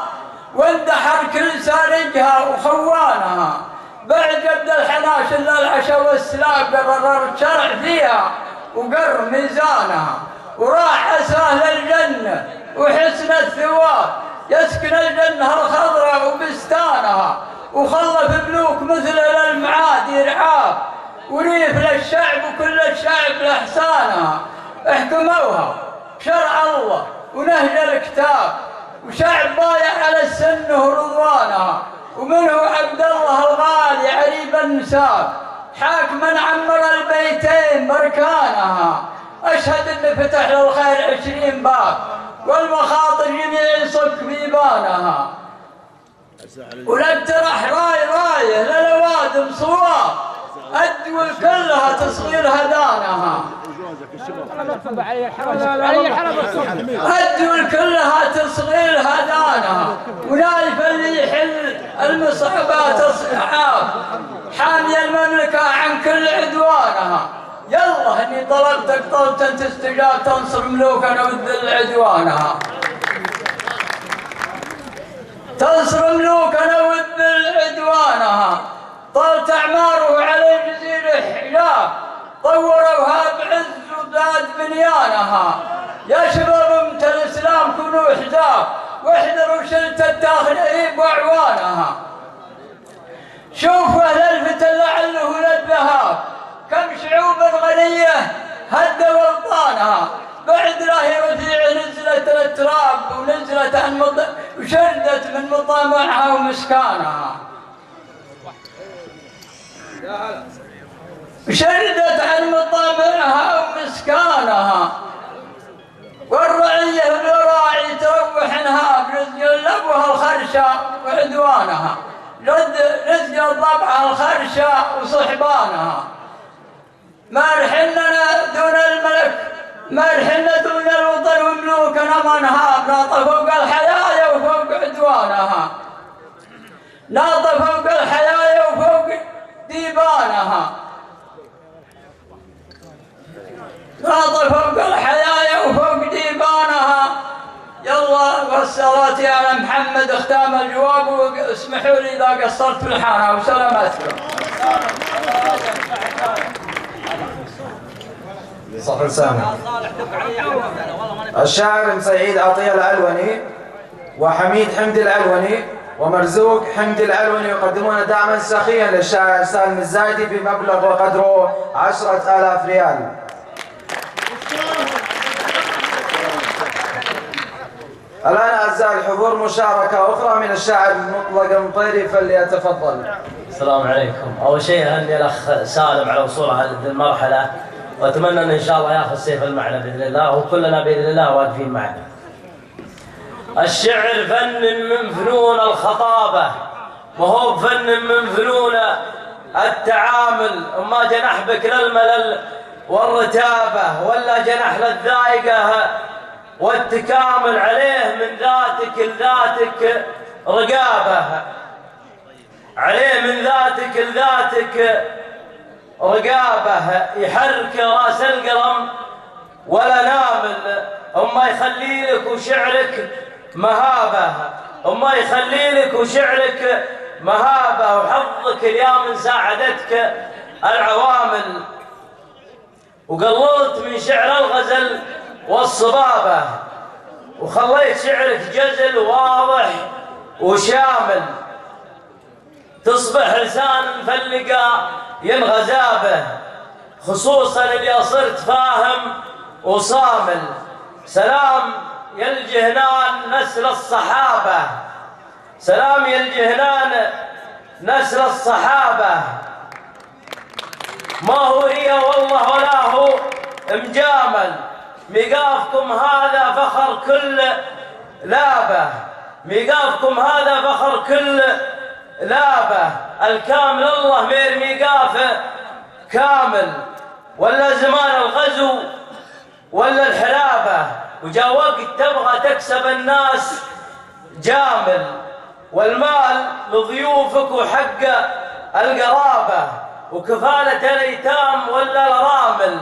واندحر كل سارجها وخوانها. بعد جبد الحناش الا العشا والسلاب، قرر الشرع فيها وقر ميزانها. وراح اسهل الجنه وحسن الثواب، يسكن الجنه الخضراء وبستانها. وخلف ملوك مثل المعادي رعاب، وريف للشعب وكل الشعب لاحسانها. احكموها شرع الله ونهج الكتاب، وشعب ضايع على السنه ورضوانها. ومنه عبد الله الغالي عريب النساب، حاكما عمر البيتين بركانها. اشهد ان فتح للخير 20 باب، والمخاطر جميع صك بيبانها. ولقترح رايه للوادم صواب، الدول كلها تصغير هدانها. الدول كلها تصغير هدانها، ونايف اللي يحل المصعبات اصحاب، حامي المملكة عن كل عدوانها. يلا اني طلبتك طلبة تستجاب، تنصر ملوكنا وتذل عدوانها. تنصر ملوكنا وتذل عدوانها طالت أعماره على الجزيرة حجاب طوروها بعز وزاد بنيانها يا شباب أمة الإسلام كونوا حزاب واحذروا شلة التخريب وأعوانها شوفوا أهل الفتن لعله للذهاب كم شعوب غنية هدوا أوطانها بعد راهي رفيع نزلت التراب ونزلت عن وشردت من مطامعها ومسكانها وشردت عن مطامعها ومسكانها والرعية بالراعي تروح انها برزق لبوها الخرشة وعدوانها رزق الضبع الخرشة وصحبانها ما رحلنا دون الملك ما رحلنا دون الوطن وملوكنا منها ناطة فوق الحياة وفوق عدوانها ناطة فوق الحياة وفوق ديبانها ناطة فوق الحياة وفوق ديبانها يلا والصلاة على محمد اختام الجواب واسمحوا لي إذا قصرت في الحانة وسلامتكم صف سامي. الشاعر سعيد عطية العلوني وحميد حمدي العلوني ومرزوق حمدي العلوني يقدمون دعما سخيا للشاعر سالم الزايدي بمبلغ وقدره 10,000 ريال. الآن أعزائي الحضور مشاركة أخرى من الشاعر المطلق المطيري فليتفضل. السلام عليكم. أول شيء أهني الأخ سالم على وصوله هذه المرحلة وأتمنى أن شاء الله يأخذ سيف المعنى بإذن الله وكلنا بإذن الله واقفين معه. الشعر فن من فنون الخطابة ما هو فن من فنون التعامل وما جنح بك للملل والرتابة ولا جنح للذائقة والتكامل عليه من ذاتك لذاتك رقابة عليه من ذاتك لذاتك رقابة يحرك راس القلم ولا نامل وما يخلي لك وشعرك مهابة وما يخلي لك وشعرك مهابة وحظك اليوم ساعدتك العوامل وقللت من شعر الغزل والصبابة وخليت شعرك جزل واضح وشامل تصبح لسان مفلقة ينغزابه خصوصا اللي صرت فاهم وصامل. سلام يا الجهنان نسل الصحابة سلام يا الجهنان نسل الصحابة ما هو هي والله ولا هو مجامل ميقافكم هذا فخر كل لابه ميقافكم هذا فخر كل لابه الكامل الله مير ميقافه كامل ولا زمان الغزو ولا الحلابه وجا وقت تبغى تكسب الناس جامل والمال لضيوفك وحق القرابه وكفاله الايتام ولا الارامل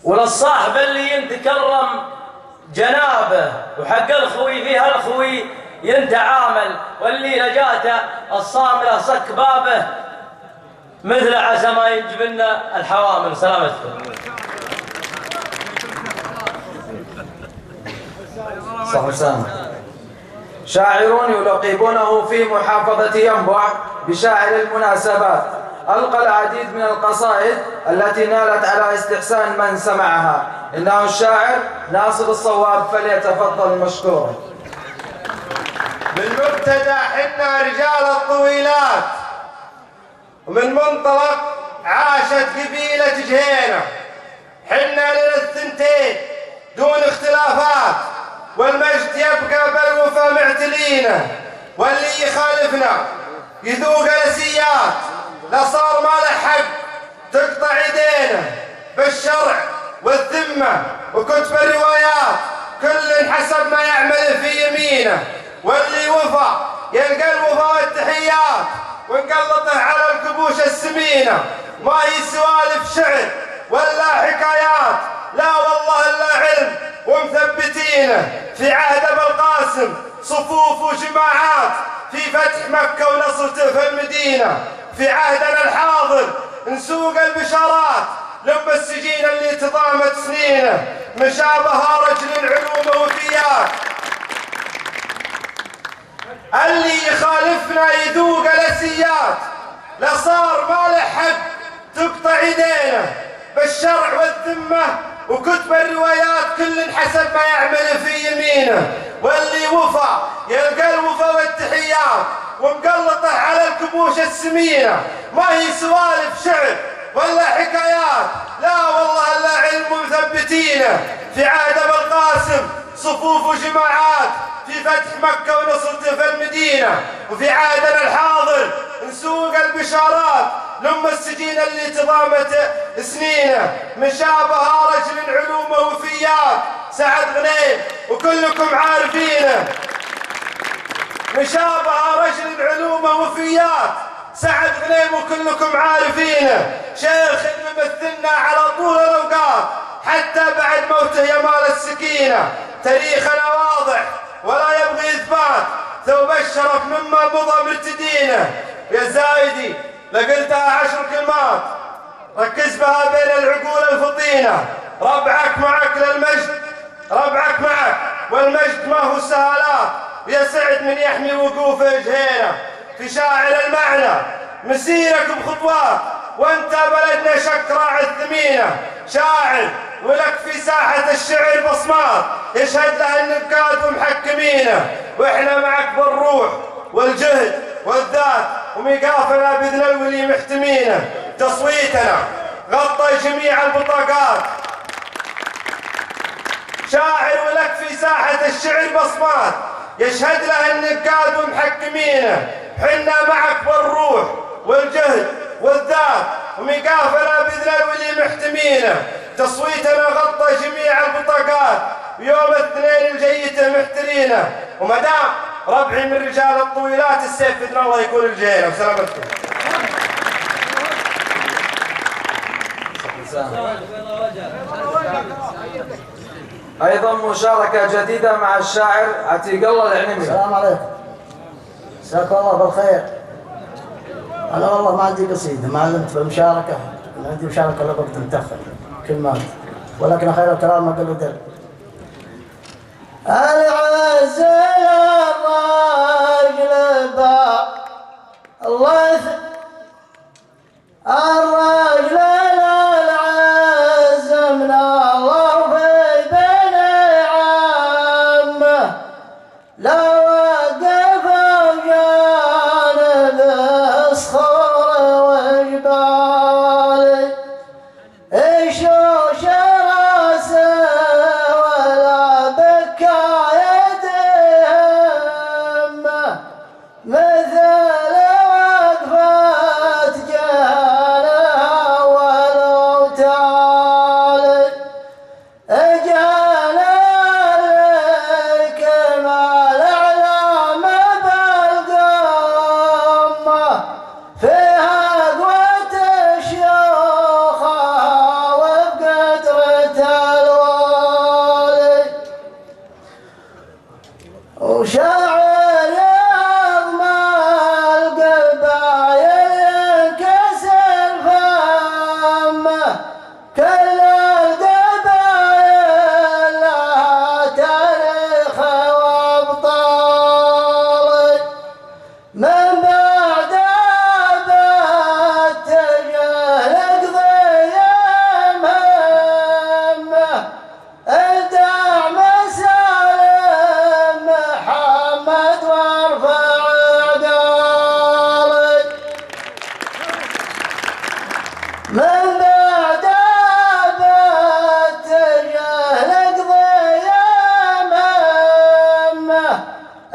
وللصاحب اللي ينتكرم جنابه وحق الخوي فيها الخوي ينتعامل واللي نجاته الصامله صك بابه مثل عسى ما يجبلنا الحوامل. سلامتكم. صح سامي. شاعرون يلقبونه في محافظة ينبع بشاعر المناسبات ألقى العديد من القصائد التي نالت على استحسان من سمعها. إنه الشاعر ناصر الصواب فليتفضل مشكورا. بالمبتدأ حنا رجال الطويلات ومن منطلق عاشت قبيلة جهينة حنا للثنتين دون اختلافات والمجد يبقى بالوفا معتلينه واللي يخالفنا يذوق الاسيات لصار ما له حق تقطع يدينه بالشرع والذمه وكتب الروايات كل حسب ما يعمل في يمينه واللي وفى يلقى الوفا والتحيات ونقلطه على الكبوش السمينه ما هي سوالف شعر ولا حكايات لا والله الا علم ومثبتينه في عهد ابو القاسم صفوف وجماعات في فتح مكة ونصرته في المدينة. في عهدنا الحاضر نسوق البشارات لب السجين اللي تضامت سنينه، مشابه رجل العلوم وفيات. اللي يخالفنا يذوق الاسيات، لا صار ما له حق تقطع يدينه بالشرع والذمه وكتب الروايات كل حسب ما يعمل في يمينه. واللي وفى يلقى الوفا والتحيات ومقلطه على الكبوش السمينه. ما هي سوالف شعر ولا حكايات، لا والله الا علم مثبتينه. في عهد ابو القاسم صفوف وجماعات في فتح مكة ونصرته في المدينة. وفي عهدنا الحاضر نسوق البشارات لم السجين اللي تضامت سنينه، مشابه رجل العلوم وفيات سعد غنيم وكلكم عارفينه. مشابه رجل العلوم وفيات سعد غنيم وكلكم عارفينه. شيخ ممثلنا على طول الاوقات حتى بعد موته يا مال السكينه. تاريخنا واضح ولا يبغي اثبات، ثوب الشرف مما مضى مرتدينه. يا زايدي لقلتها 10 كلمات ركز بها بين العقول الفطينه. ربعك معك للمجد، ربعك معك والمجد ما هو سهالات. يا سعد من يحمي وقوفه جهينه. في شاعر المعنى مسيرك بخطوات وانت بلدنا شكراع الثمينه. شاعر ولك في ساحة الشعر بصمات يشهد له النقاد ومحكمينه. واحنا معك بالروح والجهد والذات وميقافنا بإذن الولي محتمينه. تصويتنا غطى جميع البطاقات. شاعر ولك في ساحة الشعر بصمات يشهد له النقاد ومحكمينه. حنا معك بالروح والجهد والذات وميقافنا بإذن الولي محتمينه. تصويتنا غطى جميع البطاقات ويوم الاثنين الجيته محترينه. ومدام ربعي من رجال الطويلات السيف باذن الله يكون الجينا. وسلامتكم. أيضا مشاركة جديدة مع الشاعر عتيق الله العنمي. السلام عليكم، مساكم الله بالخير. أنا والله ما عندي قصيدة، ما علمت بالمشاركة، أنا عندي مشاركة لبقت متأخر كلمات، ولكن خير الكلام ما قالوا دل. العز الراجل با الله الراجل العز من الله في بين عامه. لو وقف جانب الصخور وجبال يشوش راسه ولا بكى يدهم مثل وقفة جهلها ولو تعالي جهل الكمال اعلام بالقمة فيها قوة الشيوخة وبقدرة الوالي. وشاعر يضمى القبايل ينكسر فمه كل القبايل لها تاريخ وابطال. من بعد التجاه لقضية مهمة الدعم سالم محمد وارفع عقالي. من بعد التجاه لقضية مهمة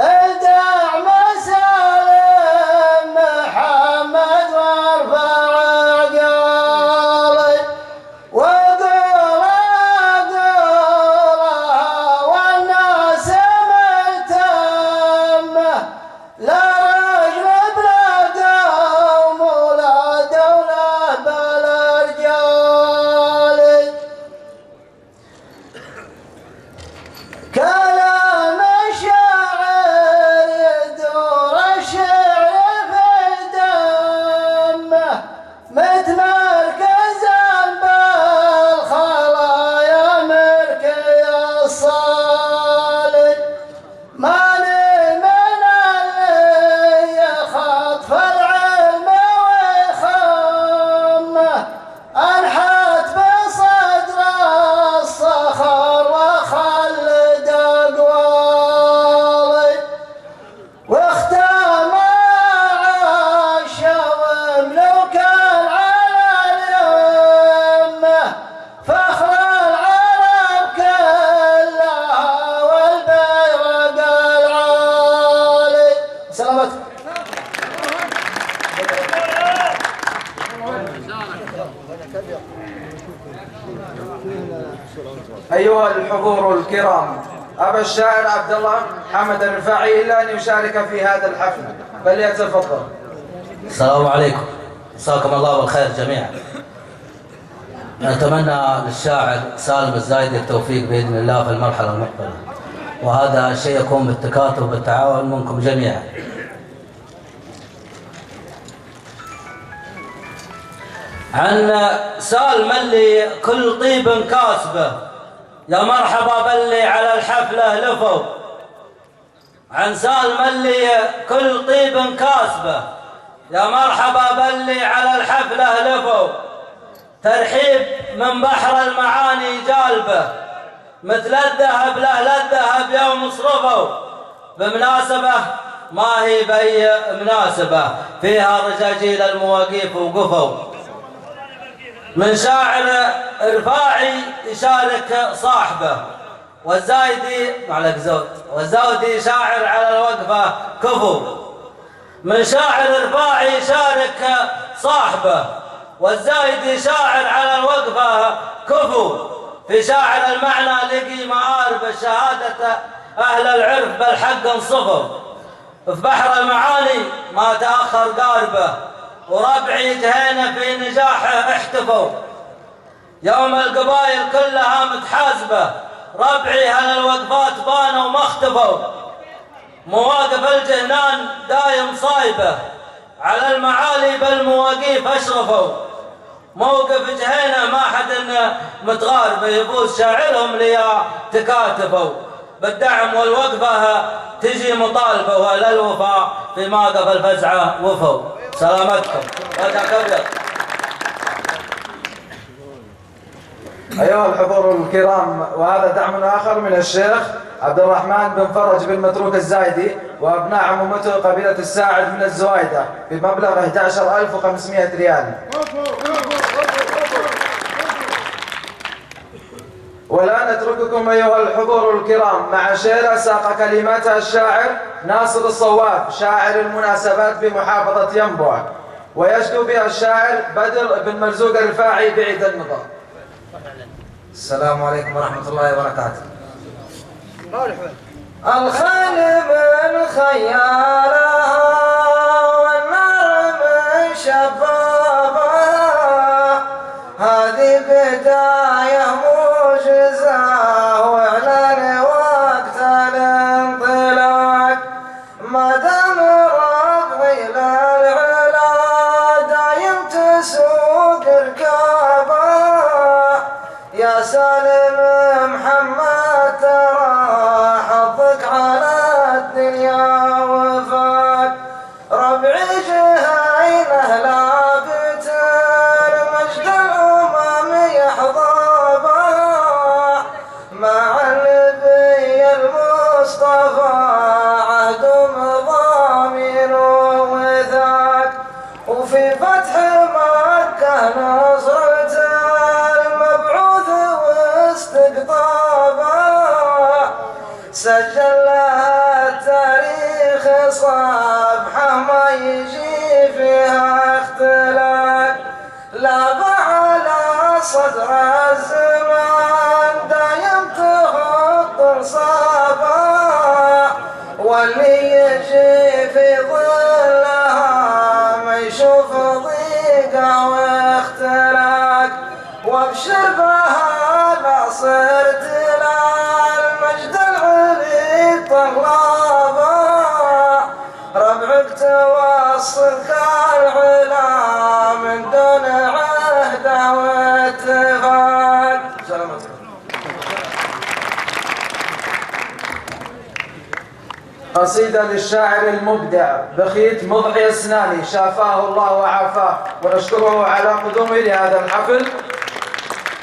الدعم سالم محمد وارفع عقالي. وقولها والناس مهتمة لا رجل بلا قوم ولا دولة بلا رجال. كنت مركزا بالخلايا مركي الصالح ماني من اللي يخطف العلم ويخمه انحت بصدر الصخر وخلد اقوالي واختام الشوم لو كان على اليمه فخر العرب كلها والبيرق العالي. سلامتك. أيها الحضور الكرام، أبى الشاعر عبد الله حمد الرفاعي إلا أن يشارك في هذا الحفل، فليتفضل. السلام عليكم، مساكم الله بالخير جميعا. نتمنى للشاعر سالم الزايدي التوفيق بإذن الله في المرحلة المقبلة، وهذا الشيء يكون بالتكاتف والتعاون منكم جميعا. عن سالم اللي كل طيب كاسبه يا مرحبا باللي على الحفلة لفوا. عن سالم اللي كل طيب كاسبه يا مرحبا باللي على الحفلة لفوا. ترحيب من بحر المعاني جالبه مثل الذهب لأهل الذهب يوم صرفوا. بمناسبة ما هي بأي مناسبة فيها رجاجيل المواقيف وقفوا. من شاعر رفاعي يشارك صاحبه والزايدي معلق زود والزودي شاعر على الوقفة كفو. من شاعر رفاعي يشارك صاحبه والزايدي شاعر على الوقفة كفو. في شاعر المعنى لقي مآرب الشهادة أهل العرف بالحق انصفوا. في بحر المعاني ما تأخر قاربه وربعي جهينا في نجاحه احتفوا. يوم القبائل كلها متحازبة ربعي هل الوقفات بانوا ما اختفوا. مواقف الجهنان دايم صايبة على المعالي بالمواقيف اشرفوا. موقف جهينة ما حد متغاربة يفوز شاعرهم ليا تكاتفوا. بالدعم والوقفة تجي مطالبة وللوفاء في موقف الفزعة وفوا. سلامتكم. وجهك أبيض. أيها الحضور الكرام، وهذا دعم آخر من الشيخ عبد الرحمن بن فرج بن متروك الزايدي وأبناء عمومته قبيلة الساعد من الزوايدة بمبلغ 11500 ريال. ولا نترككم أيها الحضور الكرام مع شعر ساق كلماتها الشاعر ناصر الصواب شاعر المناسبات بمحافظة ينبع، ويشدو بها الشاعر بدر بن مرزوق الرفاعي بعيد النظر. السلام عليكم ورحمة الله وبركاته. الخيل من خيارها والنار من شبابها هذه بداية معجزة واعلان وقت الانطلاق. ما دام ربعي للعلا دايم تسوق ركابها يا سالم محمد ترى حظك على الدنيا وفاق. ربعي جهينه لابت المجد الأمم يحظى مع النبي المصطفى عهد مضامين وثاق. وفي فتح مكة نصرة المبعوث واستقطابه سجل لها التاريخ صفحة ما يجي فيها اختلاف. لا على صدر الزمان دايم تخط انصابه واللي يجي في ظلها ما يشوف ضيقه واختلاف. وابشر بها لا صرت المجد العلي طلابه ربعك توصلك العلا من دون قصيدة للشاعر المبدع بخيت مضحي السناني شافاه الله وعافاه، ونشكره على قدومه لهذا الحفل.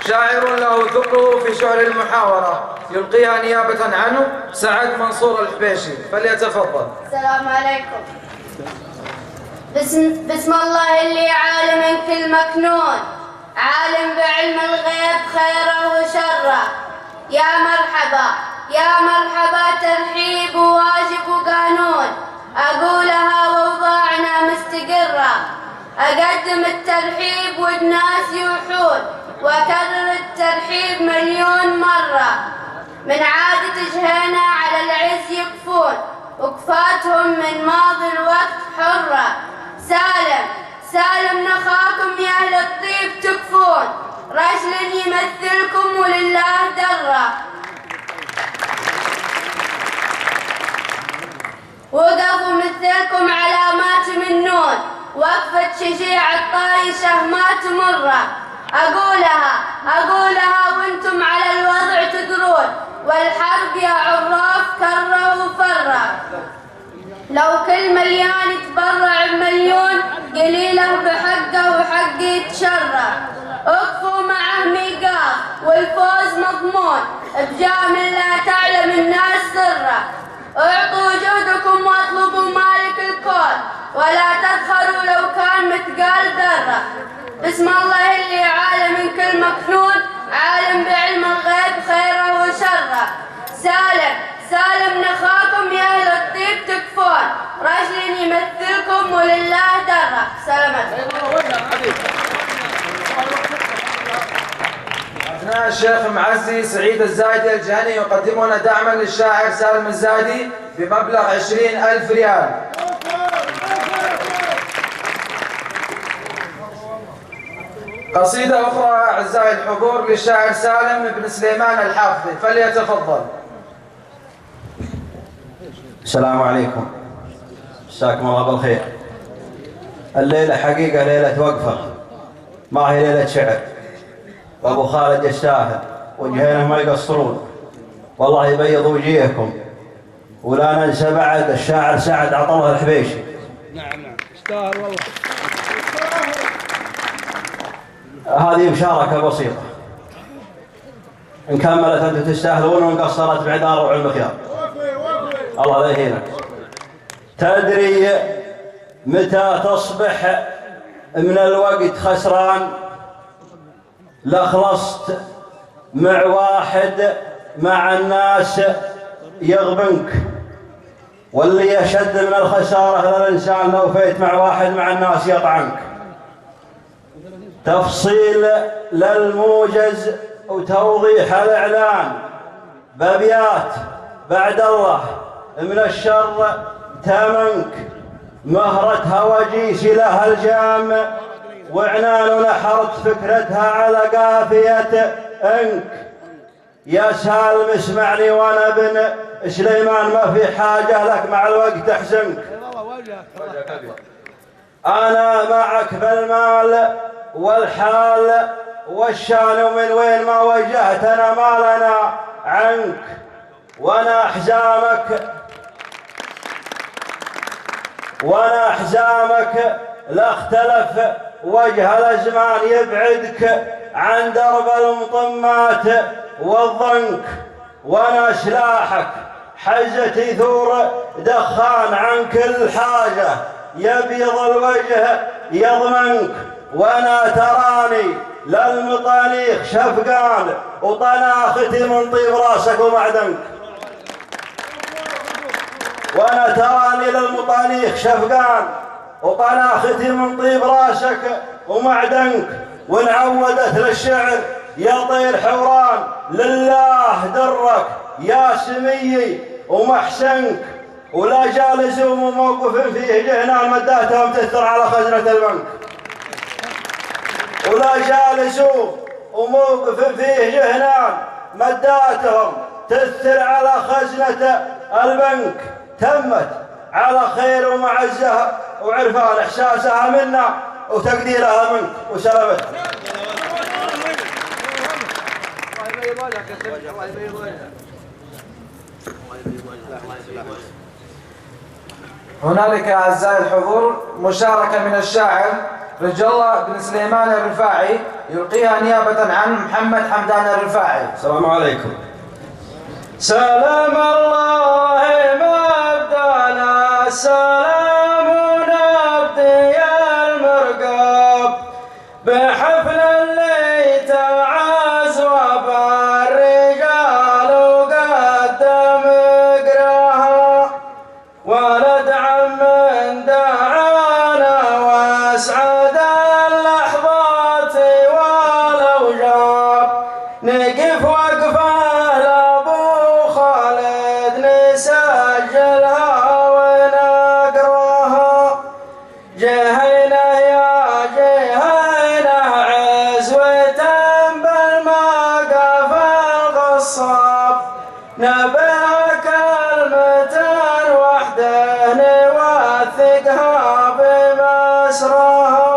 شاعر له ذكره في شعر المحاورة يلقيها نيابة عنه سعد منصور الحبيشي، فليتفضل. السلام عليكم. بسم الله اللي عالم كل مكنون، عالم بعلم الغيب خيره وشره. يا مرحبا يا مرحبا ترحيب وواجب وقانون، أقولها وأوضاعنا مستقرة. أقدم الترحيب والناس يوحون، وأكرر الترحيب مليون مرة. من عادة جهينا على العز يقفون، وقفاتهم من ماضي الوقت حرة. سالم سالم نخاكم يا أهل الطيب تكفون، رجل يمثلكم ولله درة. وقفوا مثلكم علامات منون، وقفة شجيع الطايشة ما تمره. أقولها وانتم على الوضع تدرون، والحرب يا عراف كره وفره. لو كل مليان يتبرع بمليون، قليله بحقه وحقه يتشرع. اقفوا معه ميقات والفوز مضمون، بجامل لا تعلم الناس سره. اعطوا جهدكم واطلبوا مالك الكون، ولا تفخروا لو كان مثقال ذره. بسم الله اللي عالم من كل مكنون، عالم بعلم الغيب خيره وشره. سالم نخاكم يا أهل الطيب تكفون، رجل يمثلكم ولله درة. سلامتكم. أثناء الشيخ معزي سعيد الزايدي الجهني يقدمون دعما للشاعر سالم الزايدي بمبلغ 20,000 ريال. قصيدة أخرى أعزائي الحضور للشاعر سالم بن سليمان الحافظي، فليتفضل. السلام عليكم، مساكم الله بالخير. الليلة حقيقة ليلة وقفة، ما هي ليلة شعر. وأبو خالد يستاهل وجهينه ما يقصرون، والله يبيض وجيهكم. ولا ننسى بعد الشاعر سعد عطله الحبيشي. نعم يستاهل والله. هذه مشاركة بسيطة، إن كملت أنتم تستاهلون، وإن قصرت بعذار وعلم خيار. الله لا يهينك. تدري متى تصبح من الوقت خسران؟ لخلصت مع واحد مع الناس يغبنك، واللي يشد من الخسارة للإنسان لو فيت مع واحد مع الناس يطعنك. تفصيل للموجز وتوضيح الإعلان بأبيات بعد الله من الشر تمنك. مهرة هواجيس لها الجام، وعنان نحرت فكرتها على قافية انك. يا سالم اسمعني وانا ابن سليمان، ما في حاجة لك مع الوقت تحزنك. انا معك بالمال والحال والشان، ومن وين ما وجهتنا ما لنا عنك. وانا حزامك لا اختلف وجه الازمان يبعدك عن درب المطمات والضنك. وانا سلاحك حزتي ثور دخان عن كل حاجة، يبيض الوجه يضمنك. وانا تراني للمطانيخ شفقان، وطناختي من طيب راسك ومعدنك. وانا تراني للمطانيخ شفقان، وطناختي من طيب راسك ومعدنك. وانعودت للشعر يطير حوران، لله درك يا سميي ومحسنك. ولا جالسوا موقف فيه جهنان مداتهم تثر على خزنة البنك. ولا جالسوا وموقف فيه جهنان مداتهم تثر على خزنة البنك. تمت على خير ومعزها وعرفان، احساسها منا وتقديرها منك. وسلامتك. هنالك أعزائي الحضور مشاركة من الشاعر رجال الله بن سليمان الرفاعي يلقيها نيابة عن محمد حمدان الرفاعي. السلام عليكم. سلام الله مبدانا سلام نبدي المرقب بحفل اللي تعز وبالرجال وقدم قراها ولد عم دعانا واسعد اللحظات ولو جاب نقف وقفه لابو خالد نسجلها ونقراها جهينا يا جهينا عزوة بالمقف الغصاب نبيها كلمة وحده نوثقها بمسراها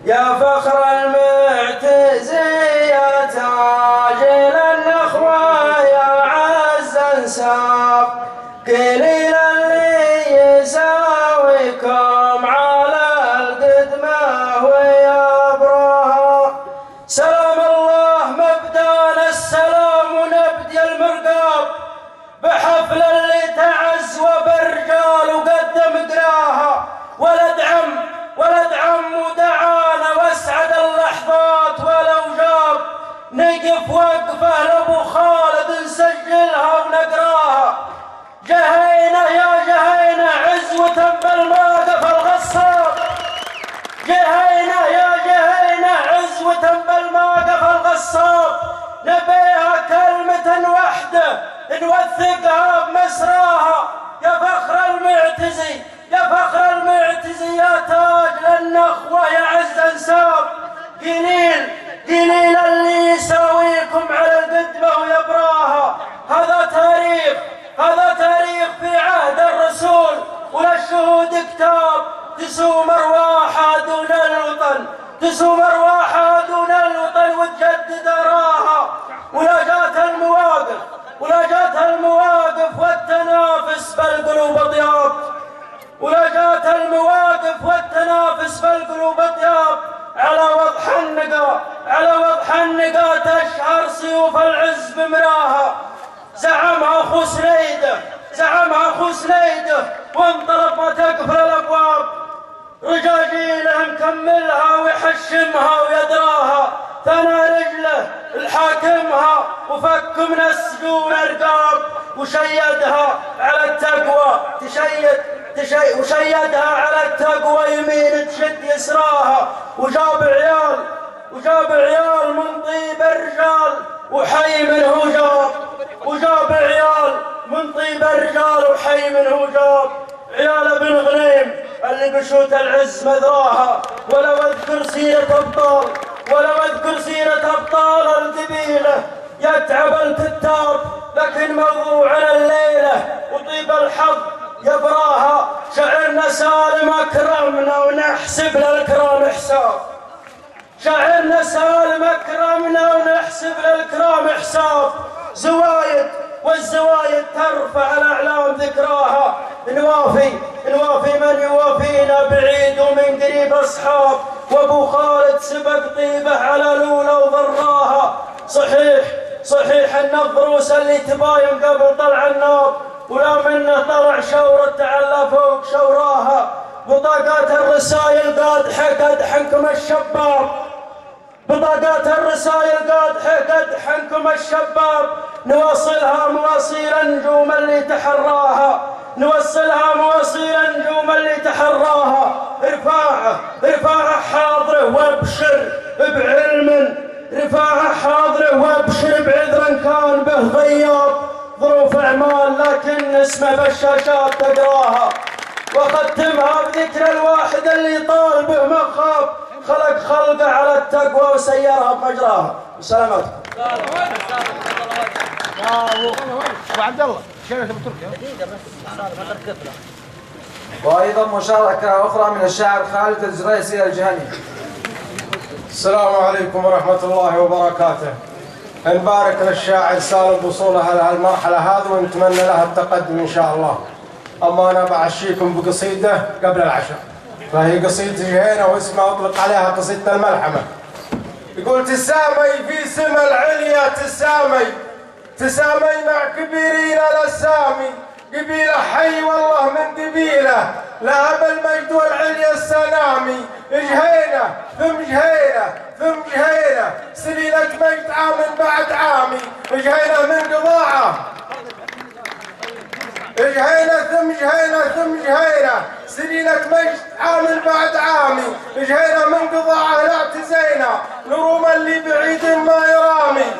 يا فخر المعتزي يا تاج النخوة يا عز انساب قليل اللي يساويكم على القدمة ويبراها سلام الله مبدانا السلام ونبدي المرقاب بحفل اللي تعز وبالرجال وقدم قراها ولد عم ودعانا واسعد اللحظات ولو جاب نقف وقفه لابو خالد نسجلها ونقراها جهينا يا جهينا عزوة بالموقف الغصاب جهينا يا جهينا عزوة بالموقف الغصاب نبيها كلمة وحدة نوثقها بمسراها يا فخر المعتزي يا فخر المعتزي يا تاج للنخوة يا عز انساب قليل اللي يساويكم على القدمة ويبراها هذا تاريخ في عهد الرسول وللشهود كتاب تسوم ارواحها دون الوطن وتجدد راها ولا جات المواقف والتنافس بالقلوب ضياب على وضح النقا تشهر سيوف العز بمراها زعمها اخو سنيده وانطلق ما تقفل الابواب رجاجيله مكملها ويحشمها ويدراها ثنى رجله الحاكمها وفك من السجون ارقاب وشيدها على التقوى يمين تشد يسراها وجاب عيال من طيب الرجال وحي منه جاب عيال ابن غنيم اللي بشوت العز مذراها ولو اذكر سيرة ابطال القبيله يتعب الكتاب لكن موضوعنا الليله وطيب الحظ يبراها شعرنا سالم اكرمنا ونحسب للكرام حساب والزوايد ترفع الاعلام ذكراها نوافي من يوافينا بعيد ومن قريب اصحاب وابو خالد سبق طيبه على لولا وضراها صحيح ان الضروس اللي تباين قبل طلع النار ولا منه طلع شورة تعلى فوق شوراها بطاقات الرسايل قد حنكم الشباب نوصلها مواسير النجوم اللي تحراها رفاعة حاضره وابشر بعذر كان به غياب ظروف اعمال لكن اسمه بالشاشات تقراها وختمها بذكر الواحد اللي طال به مخاف خلق خلقه على التقوى وسيرها بمجراها. سلامتكم. ابو عبد الله شيخ ابو تركيا. وايضا مشاركه اخرى من الشاعر خالد الجريسي الجهني. السلام عليكم ورحمه الله وبركاته. نبارك للشاعر سالم بوصوله على المرحله هذه ونتمنى له التقدم ان شاء الله. أما أنا بعشيكم بقصيدة قبل العشاء، فهي قصيدة جهينة واسمها أطلق عليها قصيدة الملحمة. يقول تسامي في سما العليا تسامي مع كبيرين الأسامي، قبيلة حي والله من قبيلة لها بالمجد والعليا السنامي، جهينة ثم جهينة سليلة مجد عام بعد عامي، جهينة من قضاعة جهينة ثم جهينة سليلة مجد عام بعد عامي، جهينة من قضاعة لا تزينة نروم اللي بعيد ما يرامي،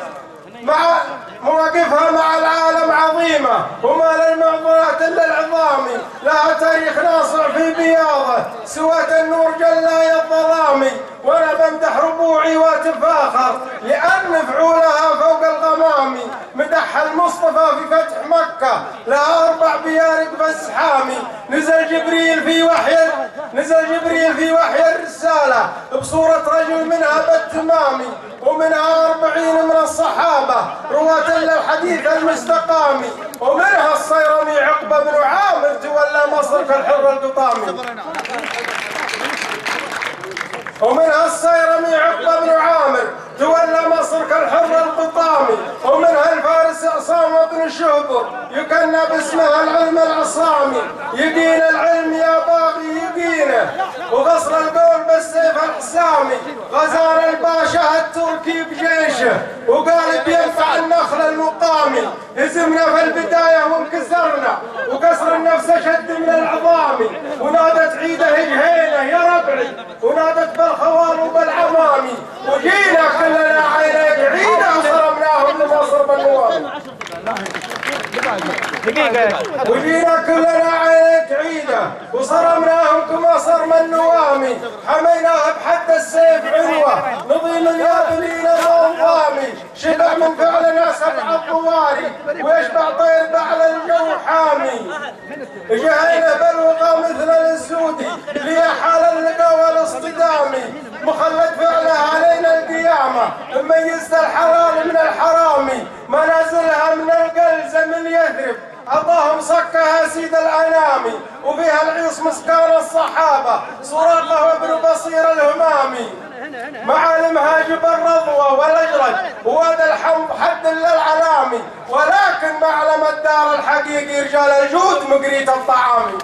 مع مواقفها مع العالم عظيمة وما للمعضلات إلا العظامي، لها تاريخ ناصع في بياضه سوى النور جلاي الظلامي، وأنا بمدح ربوعي واتفاخر لأن فعولها فوق الغمامي، مدح المصطفى في فتح مكة لها 4 بيارق فزحامي، نزل جبريل في وحي الرسالة بصورة رجل منها بالتمامي، ومنها 40 من الصحابة رواة للحديث المستقامي، ومنها الصيرمي عقبة بن عامر تولى مصر كالحر القطامي، ومنها الصيرمي عقبة بن عامر تولى مصر كالحر القطامي، ومنها الفارس عصام بن شهبر يكنى باسمها العلم العصامي، يقين العلم يا باغي يقينه وقصر القول بالسيف الحسامي، غزان الباشا التركي بجيشه وقال بينفع النخل المقامي، هزمنا في البداية وانكسرنا وكسر النفس شد من العظامي، ونادت عيده جهينة يا ربعي ونادت بالخوال وبالعمامي، وجينا كلنا عينيك عيده وصرمناهم لمصر بالنوام، وجينا كلنا عينيك عيده وصرمناهم كما صرم النوامي، حميناها بحد السيف عنوه نظيم اليابلين الانظامي، شبع من فعلنا 7 الضواري ويشبع طير بعل الجو حامي، جهينة بالوغى مثل الاسودي لي حال اللقا والاصطدامي، مخلد فعله علينا القيامة مميزت الحلال من الحرامي، منازلها من القلزة من يثرب عطاهم صكها سيد الأنامي، وفيها العيص مسكان الصحابة سراقة وابن بصير الهمامي، معالمها جبل الرضوة والأجرج وواد الحمض حد للعلامي، ولكن معلم الدار الحقيقي رجال الجود مقريت الطعامي،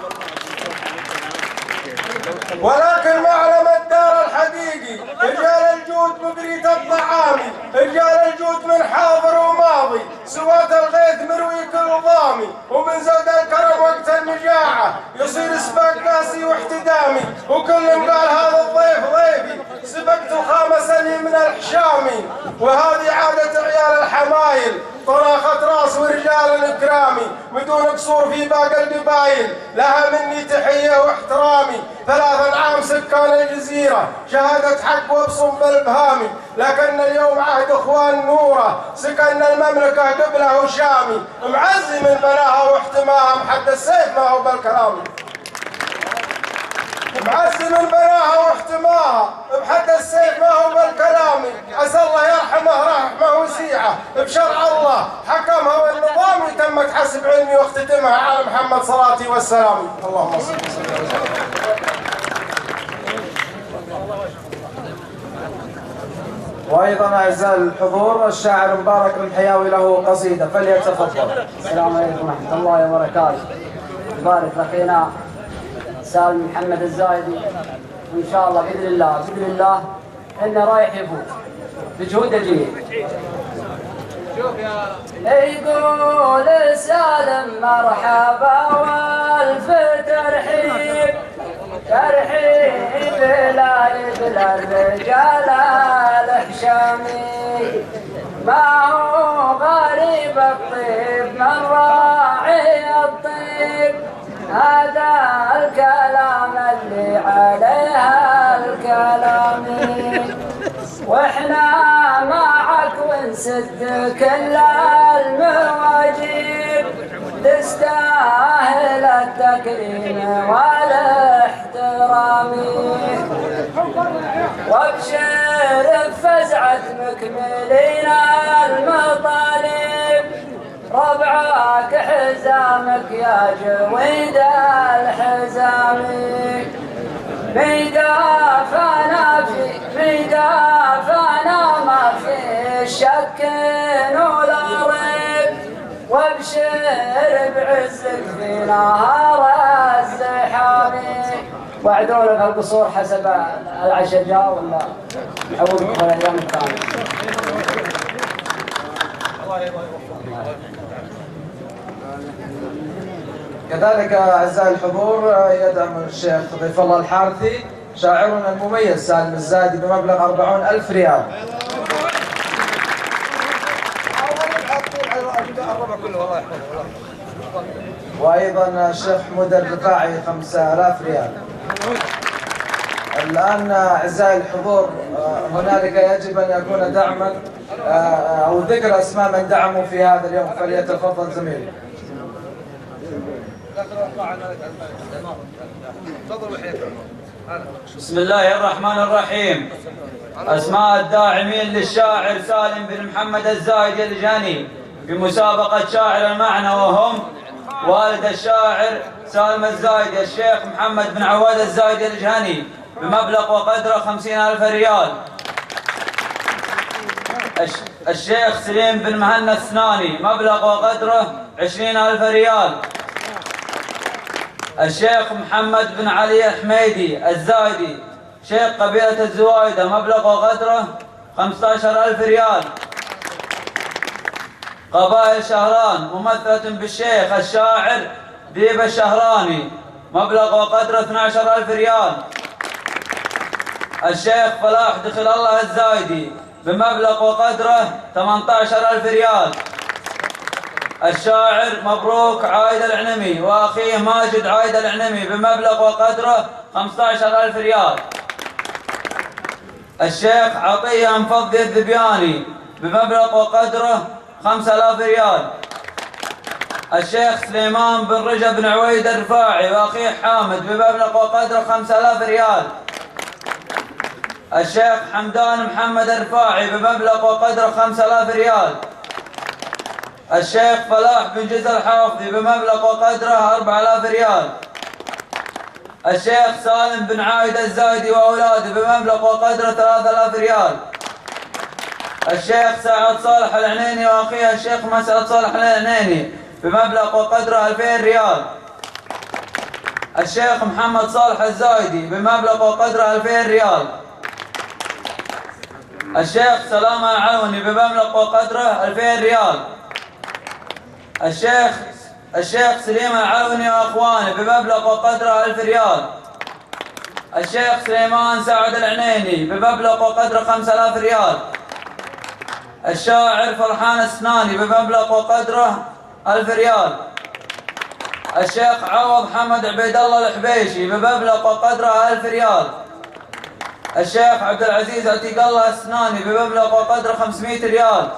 ولكن معلم الدار الحقيقي رجال الجود مقريت الطعامي، رجال الجود من حاضر وماضي سواد الغيث مروي كل ضامي، ومن زود الكرم وقت المجاعة يصير سباق قاسي واحتدامي، وكل قال هذا الضيف ضيفي سبقت الخامس لي من الحشامي، وهذه عادة عيال الحمايل طراخة راس ورجال الإكرامي بدون قصور في باقي القبايل، لها مني تحية واحترامي، 3 عام سكان الجزيرة شهادة حق وابصم بالبهامي، لكن اليوم عهد اخوان نوره سكن المملكة قبله وشامي، معزي من بناها واحتماها محد السيف ما هو بالكلام، معزي من بناها واحتماها بحد السيف ما هو بالكلام، عسى الله يرحمه رحمه وسيعه بشرع الله حكمها والنظام تمت حسب علمي واختتمها على محمد صلاتي والسلام. اللهم صل وسلم. وأيضا أعزائي الحضور الشاعر مبارك المحياوي له قصيدة فليتفضل. السلام عليكم ورحمة الله وبركاته. مبارك لأخينا سالم محمد الزايدي، وإن شاء الله بإذن الله إنه رايح يفوز بجهود الجميع. يقول سالم مرحبا والف ترحيب لا يبلى الرجال الحشامي، ما هو غريب الطيب من راعي الطيب، هذا الكلام اللي عليها الكلامي، واحنا معك ونسد كل المواجيب، تستاهل التكريم والاحترام، وابشر بفزعة مكملين المطالب، ربعك حزامك يا جويد الحزام ميقافنا ما في شك ولا ريب وابشر بعزك في نهار الزحام. وعدونا في القصور حسب العشاء جاء ولا نعودكم الايام الثانيه. كذلك أعزائي الحضور يدعم الشيخ ضيف الله الحارثي شاعرنا المميز سالم الزايدي بمبلغ 40,000 ريال. وأيضا الشيخ حمود الرفاعي 5,000 ريال. الآن أعزائي الحضور هنالك يجب أن يكون دعما أو ذكر أسماء من دعموا في هذا اليوم، فليتفضل زميلي. بسم الله الرحمن الرحيم. أسماء الداعمين للشاعر سالم بن محمد الزايدي الجاني بمسابقة شاعر المعنى، وهم والد الشاعر سالم الزايدي الشيخ محمد بن عواد الزايدي الجاني بمبلغ وقدره 50,000 ريال. الشيخ سليم بن مهنا السناني مبلغ وقدره 20,000 ريال. الشيخ محمد بن علي الحميدي الزايدي شيخ قبيلة الزوايدة مبلغ وقدره 15,000 ريال. قبائل شهران ممثلة بالشيخ الشاعر ديب الشهراني مبلغ وقدره 12,000 ريال. الشيخ فلاح دخل الله الزايدي بمبلغ وقدره 18,000 ريال. الشاعر مبروك عايد العنمي وأخيه ماجد عايد العنمي بمبلغ وقدره 15,000 ريال. الشيخ عطية مفضي الذبياني بمبلغ وقدره 5,000 ريال. الشيخ سليمان بن رجب بن عويد الرفاعي وأخيه حامد بمبلغ وقدره 5,000 ريال. الشيخ حمدان محمد الرفاعي بمبلغ وقدره 5,000 ريال. الشيخ فلاح بن جزء الحافظي بمبلغ وقدره 4,000 ريال. الشيخ سالم بن عايد الزايدي وأولاده بمبلغ وقدره 3,000 ريال. الشيخ سعد صالح العنيني وأخيه الشيخ مسعد صالح العنيني بمبلغ وقدره 2,000 ريال. الشيخ محمد صالح الزايدي بمبلغ وقدره 2,000 ريال. الشيخ سلامة العوني بمبلغ وقدره 2,000 ريال. الشيخ سليم العوني وأخوانه بمبلغ وقدره 1,000 ريال. الشيخ سليمان سعد العنيني بمبلغ وقدره 5,000 ريال. الشاعر فرحان السناني بمبلغ وقدره 1,000 ريال. الشيخ عوض حمد عبيد الله الحبيشي بمبلغ وقدره 1,000 ريال. الشيخ عبد العزيز عتيق الله السناني بمبلغ وقدره 500 ريال.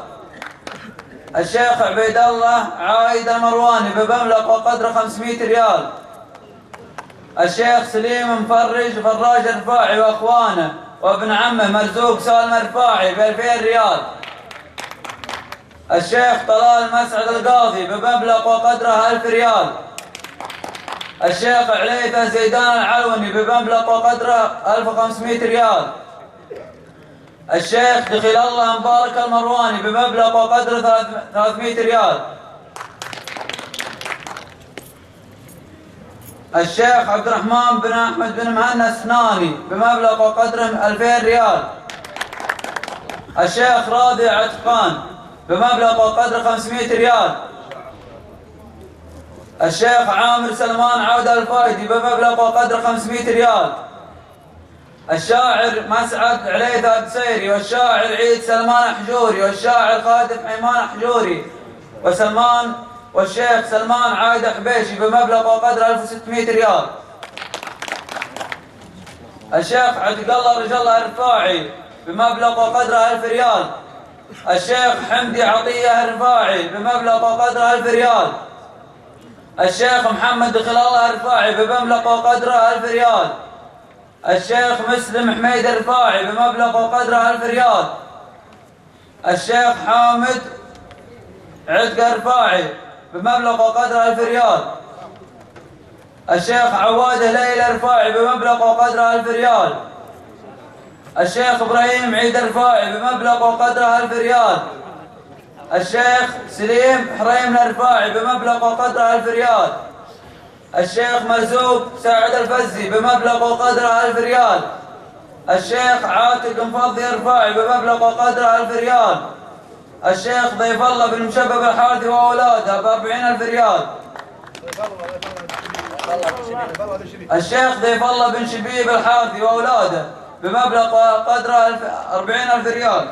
الشيخ عبيد الله عايد المرواني بمبلغ وقدره 500 ريال. الشيخ سليم فراج الرفاعي واخوانه وابن عمه مرزوق سالم الرفاعي ب2,000 ريال. الشيخ طلال مسعد القاضي بمبلغ وقدره 1,000 ريال. الشيخ عليثة زيدان العلوني بمبلغ وقدره 1,500 ريال. الشيخ دخل الله مبارك المرواني بمبلغ وقدره 300 ريال. الشيخ عبد الرحمن بن أحمد بن مهنا السناني بمبلغ وقدره 2,000 ريال. الشيخ راضي عتقان بمبلغ وقدره 500 ريال. الشيخ عامر سلمان عودة الفايدي بمبلغ وقدره 500 ريال. الشاعر مسعد عليثة الدسيري والشاعر عيد سلمان حجوري والشاعر خالد حيمان حجوري والشيخ سلمان عايد حبيشي بمبلغ وقدره 1,600 ريال. الشيخ عتق الله رجال الله الرفاعي بمبلغ وقدره 1,000 ريال. الشيخ حمدي عطية الرفاعي بمبلغ وقدره 1,000 ريال. الشيخ محمد دخل الله الرفاعي بمبلغ وقدره 1,000 ريال. الشيخ مسلم حميد الرفاعي بمبلغ وقدره 1,000 ريال. الشيخ حامد عتق الرفاعي بمبلغ وقدره 1000 ريال. الشيخ عواده ليلى الرفاعي بمبلغ وقدره 1000 ريال. الشيخ إبراهيم عيد الرفاعي بمبلغ وقدره 1000 ريال. الشيخ سليم حريم الرفاعي بمبلغ وقدره 1000 ريال. الشيخ مرزوق ساعد الفزي بمبلغ وقدره 1000 ريال. الشيخ عاتق مفضي الرفاعي بمبلغ وقدره 1000 ريال. الشيخ ضيف الله بن مشبب الحارثي وأولاده ب40,000 ريال. الشيخ ضيف الله بن شبيب الحارثي وأولاده بمبلغ قدره 40,000 ريال.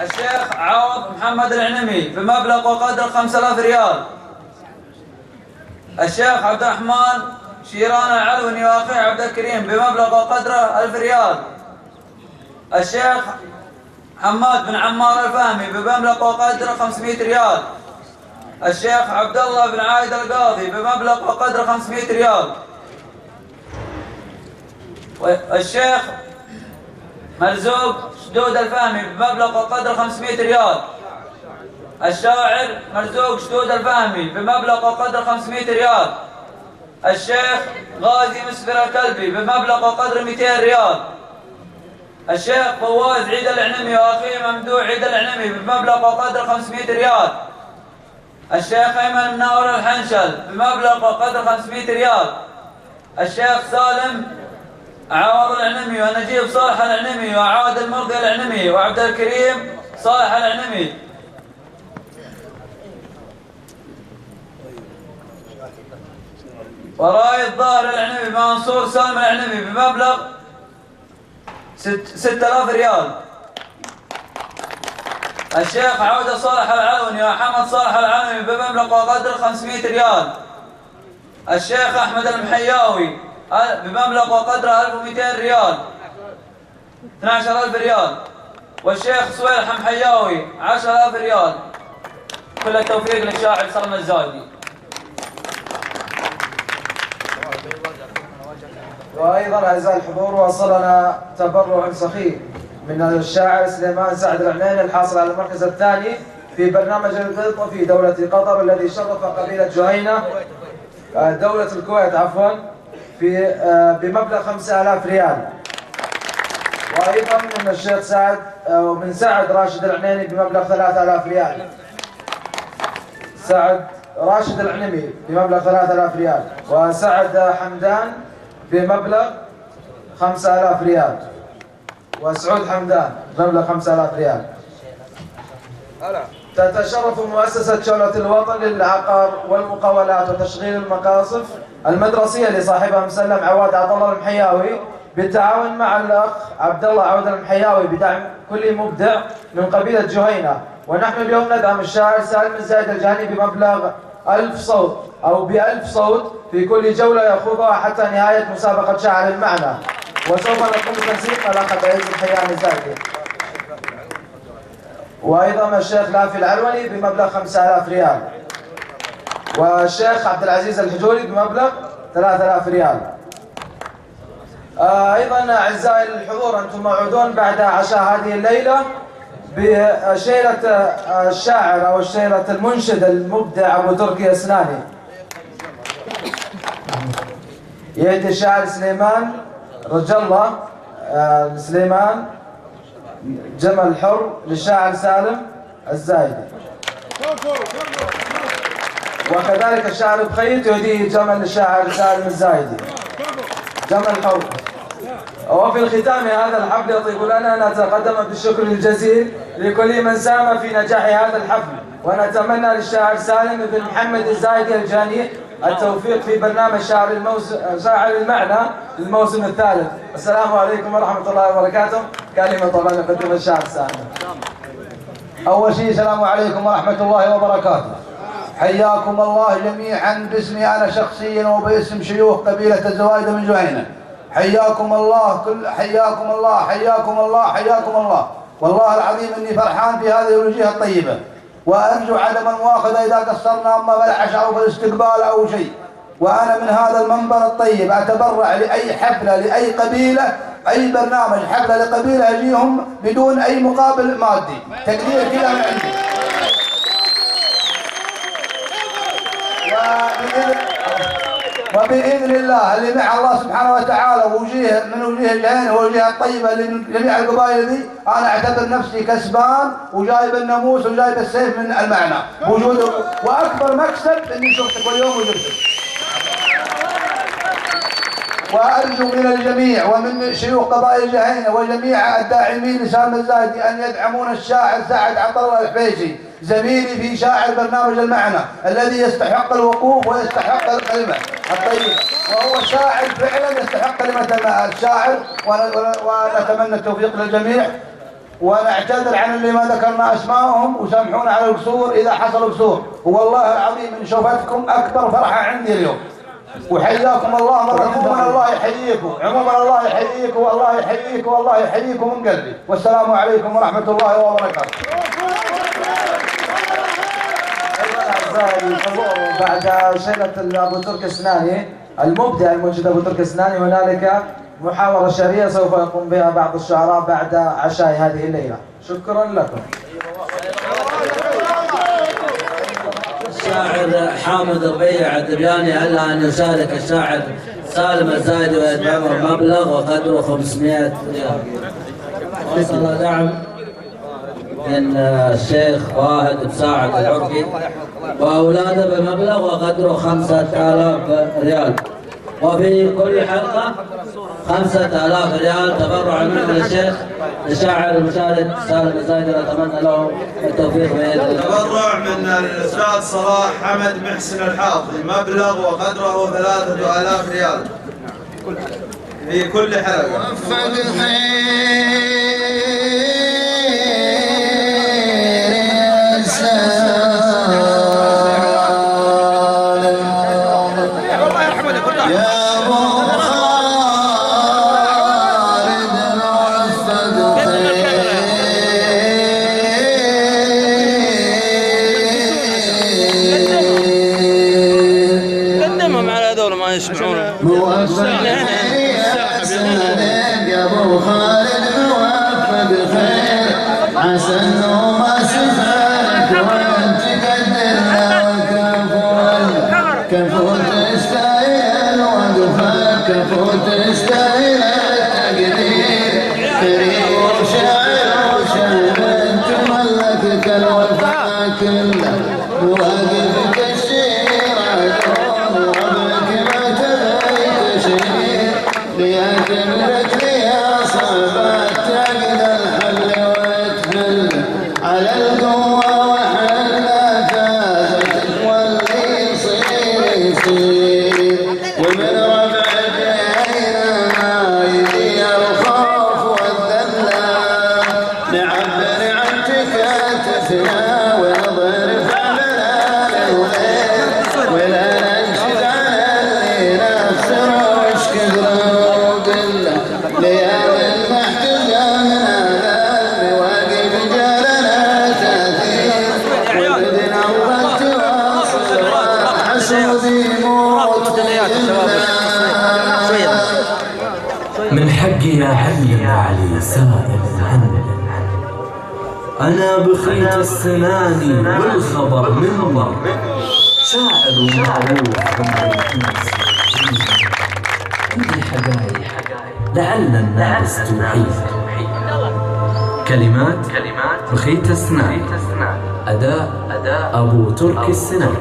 الشيخ عوض محمد العنمي بمبلغ وقدره 5,000 ريال. الشيخ عبد الرحمن شيران العلوني واخيه عبد الكريم بمبلغ وقدره 1000 ريال. الشيخ حماد بن عمار الفهمي بمبلغ وقدره 500 ريال. الشيخ عبد الله بن عايد القاضي بمبلغ وقدره 500 ريال. الشيخ مرزوق شدود الفهمي بمبلغ وقدره 500 ريال. الشاعر مرزوق شدود الفهمي بمبلغ وقدره 500 ريال. الشيخ غازي مسفر الكلبي بمبلغ وقدره 200 ريال. الشيخ فواز عيد العنمي واخيه ممدوح عيد العنمي بمبلغ وقدره 500 ريال. الشيخ ايمن مناور الحنشل بمبلغ وقدره 500 ريال. الشيخ سالم عوض العنمي ونجيب صالح العنمي وعادل مرضي العنمي وعبد الكريم صالح العنمي. ورائد ظاهر العنمي منصور سالم العنمي بمبلغ 6,000 ريال. الشيخ عودة صالح العلوني وحمد صالح العلوني بمبلغ وقدره 500 ريال. الشيخ أحمد المحياوي بمبلغ وقدره 1200 ريال 12,000 ريال. والشيخ صويح محياوي 10,000 ريال. كل التوفيق للشاعر سلمى الزايدي. وأيضا أعزائي الحضور وصلنا تبرع سخي من الشاعر سليمان سعد العنيني الحاصل على المركز الثاني في برنامج القط في دولة قطر الذي شرف قبيلة جهينة دولة الكويت عفوا في بمبلغ 5,000 ريال. وأيضا من الشيخ سعد ومن سعد راشد العنيني بمبلغ 3,000 ريال. سعد راشد العنمي بمبلغ 3,000 ريال. وسعد حمدان بمبلغ 5,000 ريال. وسعود حمدان بمبلغ 5,000 ريال. تتشرف مؤسسة شولة الوطن للعقار والمقاولات وتشغيل المقاصف المدرسية لصاحبها مسلم عواد عبد الله المحياوي بالتعاون مع الأخ عبد الله عواد المحياوي بدعم كل مبدع من قبيلة جهينة. ونحن اليوم ندعم الشاعر سالم الزايد الجهني بمبلغ 1000 صوت أو ب1000 صوت في كل جولة يخوضها حتى نهاية مسابقة شاعر المعنى. وسوف نقوم بتنسيق الأخ عبد العزيز الحياني الزايدي. وأيضا الشيخ لافي العلوني بمبلغ 5,000 ريال. والشيخ عبد العزيز الحجوري بمبلغ 3,000 ريال. أيضا أعزائي الحضور أنتم موعودون بعد عشاء هذه الليلة بشيلة الشاعر أو شيلة المنشد المبدع أبو تركي أسناني. يأتي الشاعر سليمان رجل الله سليمان جمل حر للشاعر سالم الزايدي. وكذلك الشاعر بخيت يهديه جمل للشاعر سالم الزايدي جمل حر. وفي الختام هذا الحفل يطيب لنا نتقدم بالشكر الجزيل لكل من ساهم في نجاح هذا الحفل. ونتمنى للشاعر سالم بن محمد الزايدي الجاني التوفيق في برنامج شاعر المعنى للموسم الثالث. السلام عليكم ورحمة الله وبركاته. كلمة طبعا نقدم الشاعر سالم. أول شيء السلام عليكم ورحمة الله وبركاته. حياكم الله جميعا باسمي أنا شخصيا وباسم شيوخ قبيلة الزوايدة من جهينة. حياكم الله حياكم الله حياكم الله حياكم الله. والله العظيم إني فرحان في هذه الوجوه الطيبة، وأرجو عدم المؤاخذة إذا قصرنا أما بالعشاء أو بالاستقبال أو شيء. وأنا من هذا المنبر الطيب أتبرع لأي حفلة لأي قبيلة أي برنامج حفلة لقبيلة أجيهم بدون أي مقابل مادي، تقدير كذا من عندي. وبإذن الله اللي مع الله سبحانه وتعالى وجيه من وجيه العين ووجيه الطيبة لجميع القبائل ذي، أنا أعتبر نفسي كسبان وجايب الناموس وجايب السيف من المعنى وجوده، وأكبر مكسب إني شفتك واليوم وجبتك. وأرجو من الجميع ومن شيوخ قبائل جهينة وجميع الداعمين لسالم الزايدي أن يدعمون الشاعر سعد عبد الله الحبيشي زميلي في شاعر برنامج المعنى الذي يستحق الوقوف ويستحق الكلمة الطيبة، وهو شاعر فعلا يستحق كلمة الشاعر، ونتمنى التوفيق للجميع، ونعتذر عن اللي ما ذكرنا أسمائهم وسامحونا على القصور إذا حصل قصور، والله العظيم إن شوفتكم أكبر فرحة عندي اليوم، وحياكم الله مرة. عموما الله يحييكم، عموما الله يحييكم والله يحييكم والله يحييكم من قلبي، والسلام عليكم ورحمة الله وبركاته. بعد شيلة أبو ترك السناني المبدع المنشد أبو ترك السناني، هنالك محاورة شعرية سوف يقوم بها بعض الشعراء بعد عشاء هذه الليلة. شكرا لكم. الشاعر حامد ربيع الدبياني ألا أن يشارك الشاعر سالم الزايدي ويدعمه مبلغ وقدره 500 ريال. وصل دعم من الشيخ واحد مساعد العرقي وأولاده بمبلغ وقدره 5000 ريال، وفي كل حلقة 5000 ريال تبرع منه للشيخ الشاعر المشارك سالم الزايدي، نتمنى له التوفيق بإذن الله. تبرع من الأستاذ صلاح حمد محسن الحافظي مبلغ وقدره 3000 ريال في كل حلقة. يا ابو خالد موفق خير عسى انه ما سفرك وانت تقدرنا وكفو كفو تستاهل وقفك كفو تستاهل التقدير كريم وشاعر وشاعر تملكك الوفاء كله واقفك الشير عدول ربك ما تبيت شيء ليعتبرك لي صعبات تعقد الحل وتحل على القوة وحل فاتك واللي يصير يصير ومن ربع جينا يجي الخوف والذلة نعبر عن تكاتفنا ونضرب على الوليل ولا ننشد على اللي نفسر وش كثر ليالي المحتجة من هذا المواقف جالنا تأثير وبدنا وقت واصل وحسودي موت من حقي يا علي علي سائل عنه أنا بخيت السناني والخبر منبر شاعر معروف عندي حقائق لعل الناس توحيد. كلمات بخيت السنان، أداء أبو ترك السنان.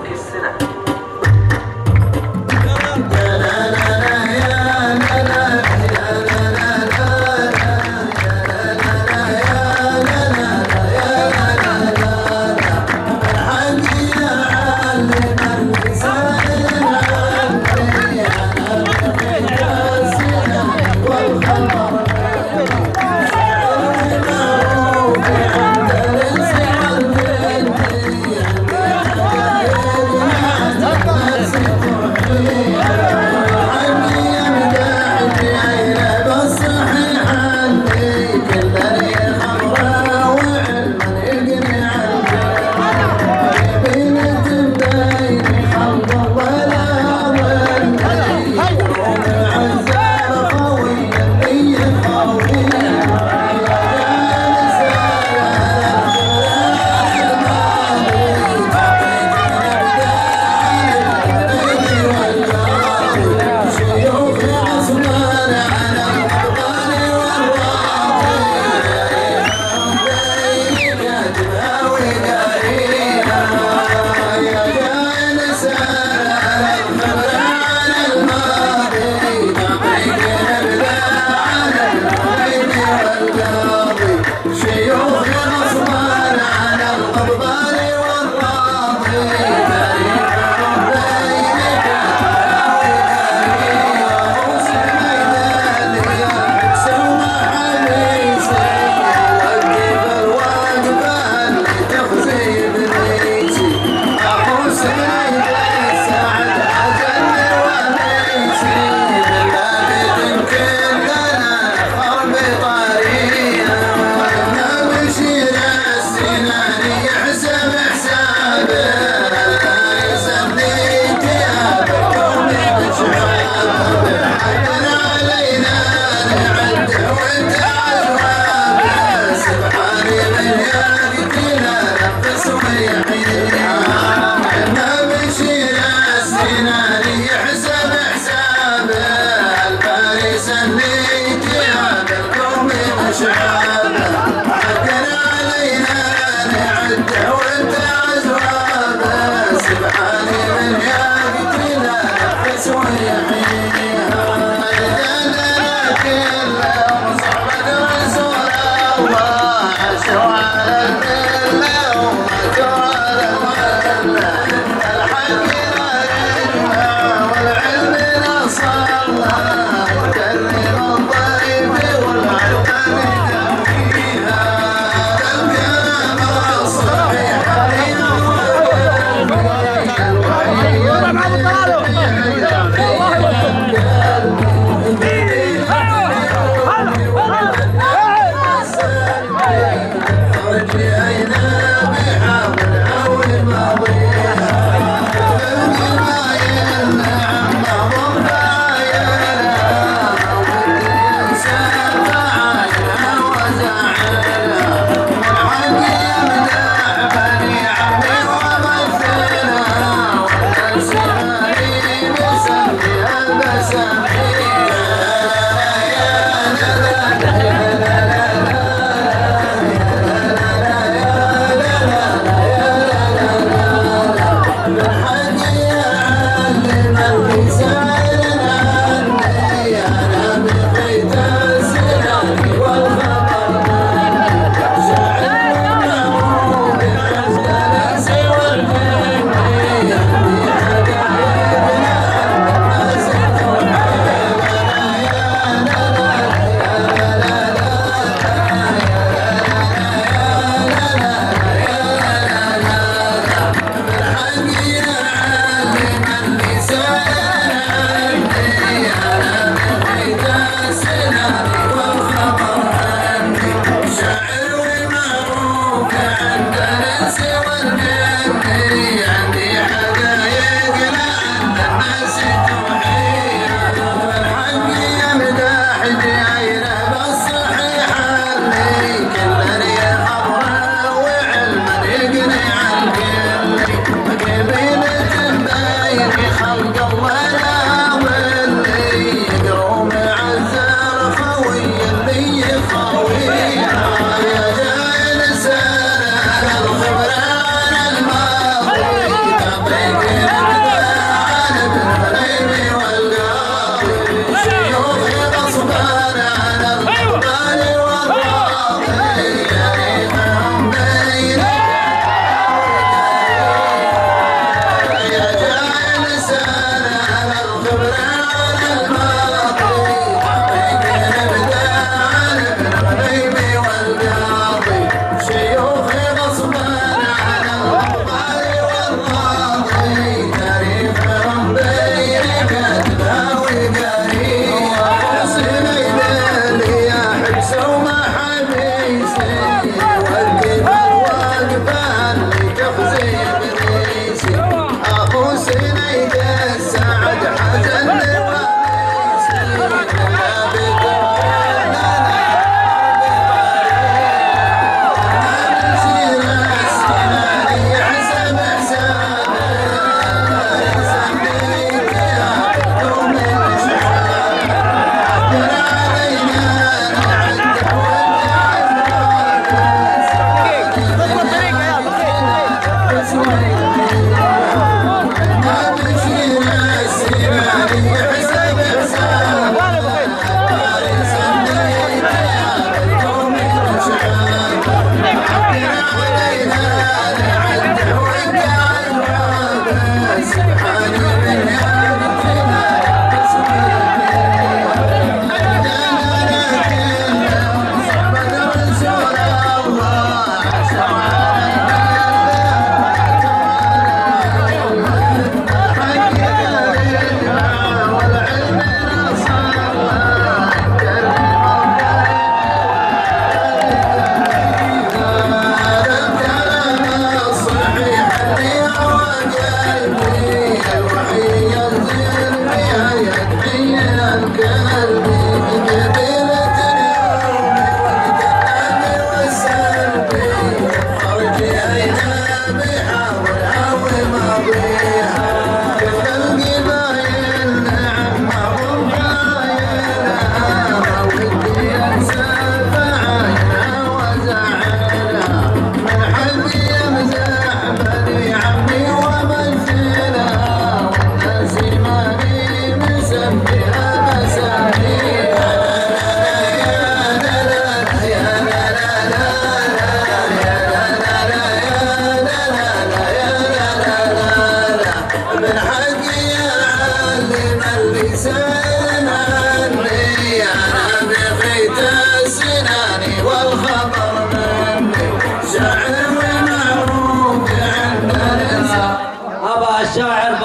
يا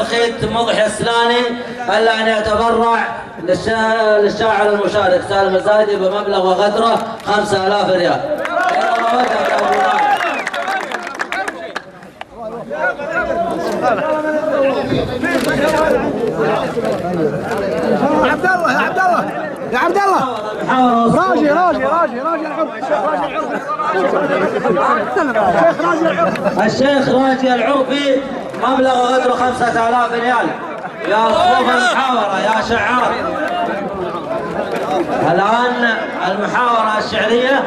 بخيت مضحي السلاني الا ان يتبرع للشاعر المشارك سالم الزايدي بمبلغ وقدره 5000 ريال. عبد الله يا عبد الله يا عبد الله راجي الشيخ راجي العرفي مبلغ وقدره 5000 ريال. يا صفوف المحاورة يا شعار. الآن المحاورة الشعرية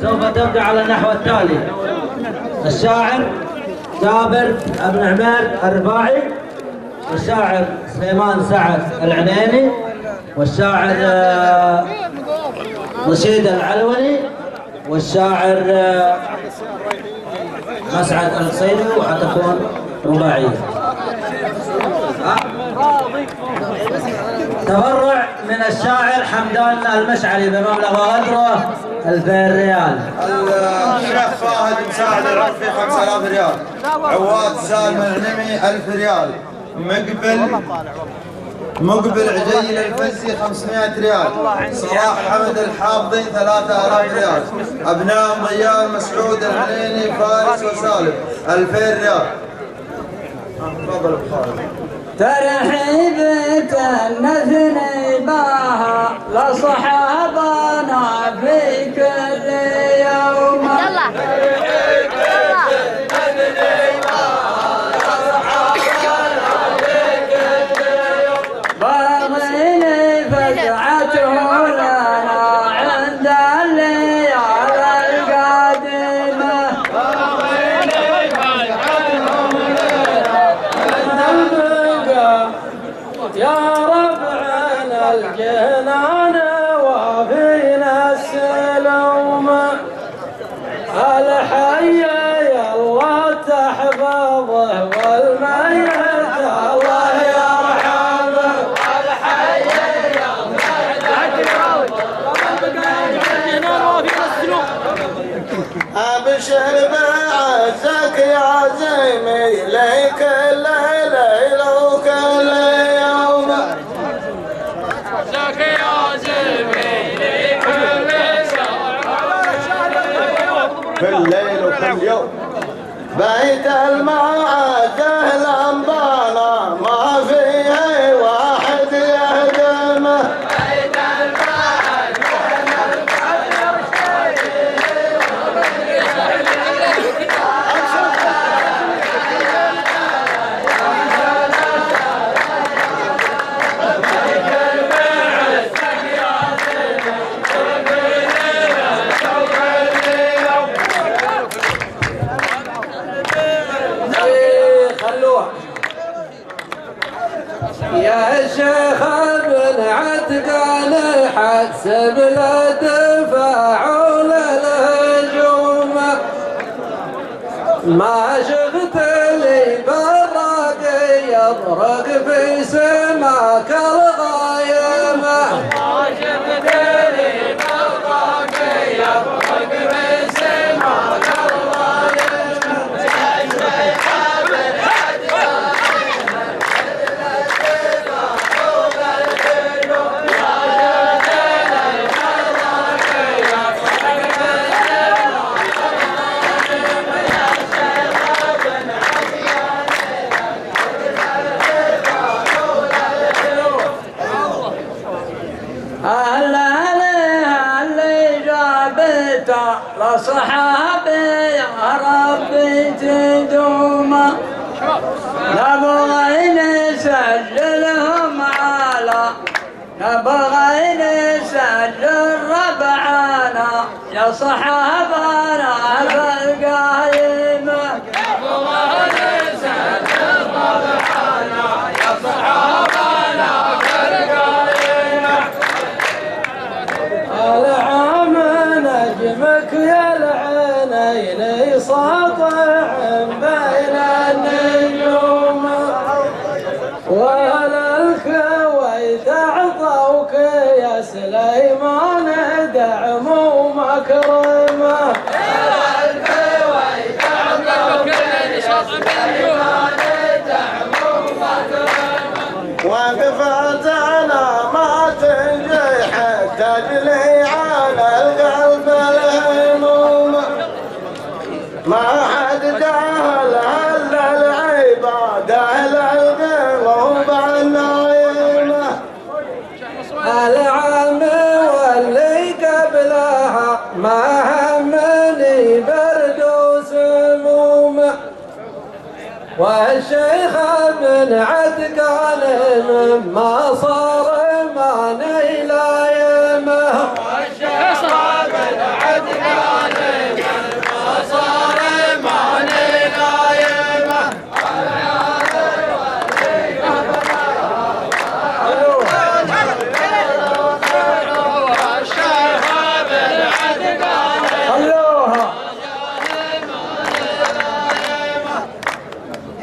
سوف تبدأ على النحو التالي: الشاعر جابر بن عمير الرفاعي، والشاعر سليمان سعد العنيني، والشاعر رشيد العلوني، والشاعر مسعد القصيدي، وحتكون رباعية. تبرع من الشاعر حمدان المشعري بمبلغ وقدره 2000 ريال. الشيخ فاهد مساعد العرفي 5000 ريال. عواد سالم الهنمي 1000 ريال. مقبل عجيل الفزي 500 ريال. صلاح حمد الحافظي 3000 ريال. ابناء ضيار مسعود العليني فارس وسالم 2000 ريال. تفضل ابو خالد. ترحيبة النثني باها لصحابنا في كل يوم. باغيني فزعته لنا عند الليالي القادمة. يا ربعنا الجنان وفينا السلوم. الحي يا الله تحفظه والميت الله يرحمه. الحي يا الله ابشر بعزك يا زيمي ليك الليل وكل يوم. عزك يا زيمي ليك كل ليل وكل يوم. بيت المعاده الانبانا ما فيه واحد يهدمه. بيت يا شيخ ابن عتقان حسب التفاعل الهجوم. ما شفت لي براق يطرق في سماك الغايم. ما شفت لي براق يطرق في سماك الغايم. لصحابي يا ربي تدوم. نبغى نسجلهم نبغى نسجل ربعنا يا صحابنا بالقايمة. نبغى نسجل ربعنا يا صحابنا بالقايمة. العام نجمك يا العينين ساطع بين النجوم. وهل الكويت أعطوك يا سليمان دعم ومكرمة. الكويت أعطوك يا سليمان دعم ومكرمة. ما حد جاهل هل العباد أهل القلوب النعيمة العام واللي قبلها ما همني برد وسمومه والشيخ ابن عتقان مما صار ما نيل يمه والشيخ ابن عتقان مما صار ما نيل يمه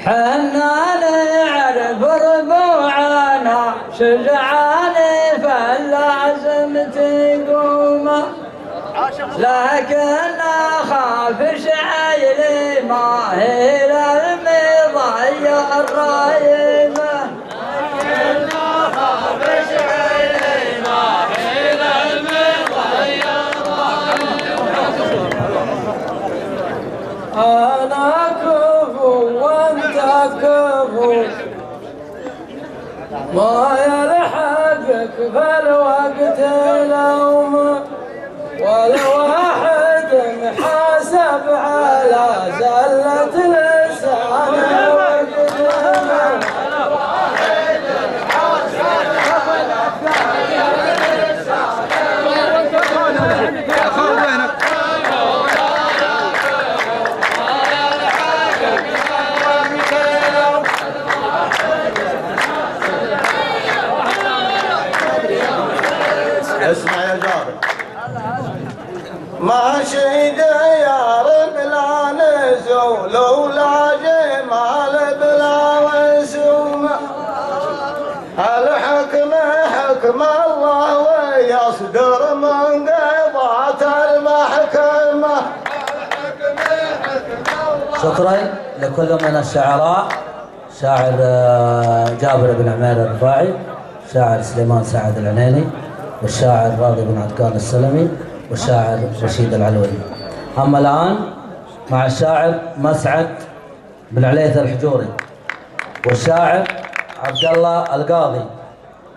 حناني عرف ربوعنا شجعاني فاللازم تقوم لكن اخاف شعيلي ما هي المضايا الرايمه لكن اخاف شعيلي ما هي المضايا الرايمه انا كفو وانت كفو ما يلحقك فالوقت لوم والواحد محاسب على زلة لسانه وقدمه الواحد محاسب اسمع يا جابر ما شيد يا رب لا نزول ولا جمال بلا وسوم الحكم حكم الله ويصدر من قضاة المحكمة شكرا لكل من الشعراء شاعر جابر بن عمير الرفاعي شاعر سليمان سعد العنيني والشاعر راضي بن عتقان السلمي والشاعر رشيد العلوي. أما الآن مع الشاعر مسعد بن عليث الحجوري والشاعر عبد الله القاضي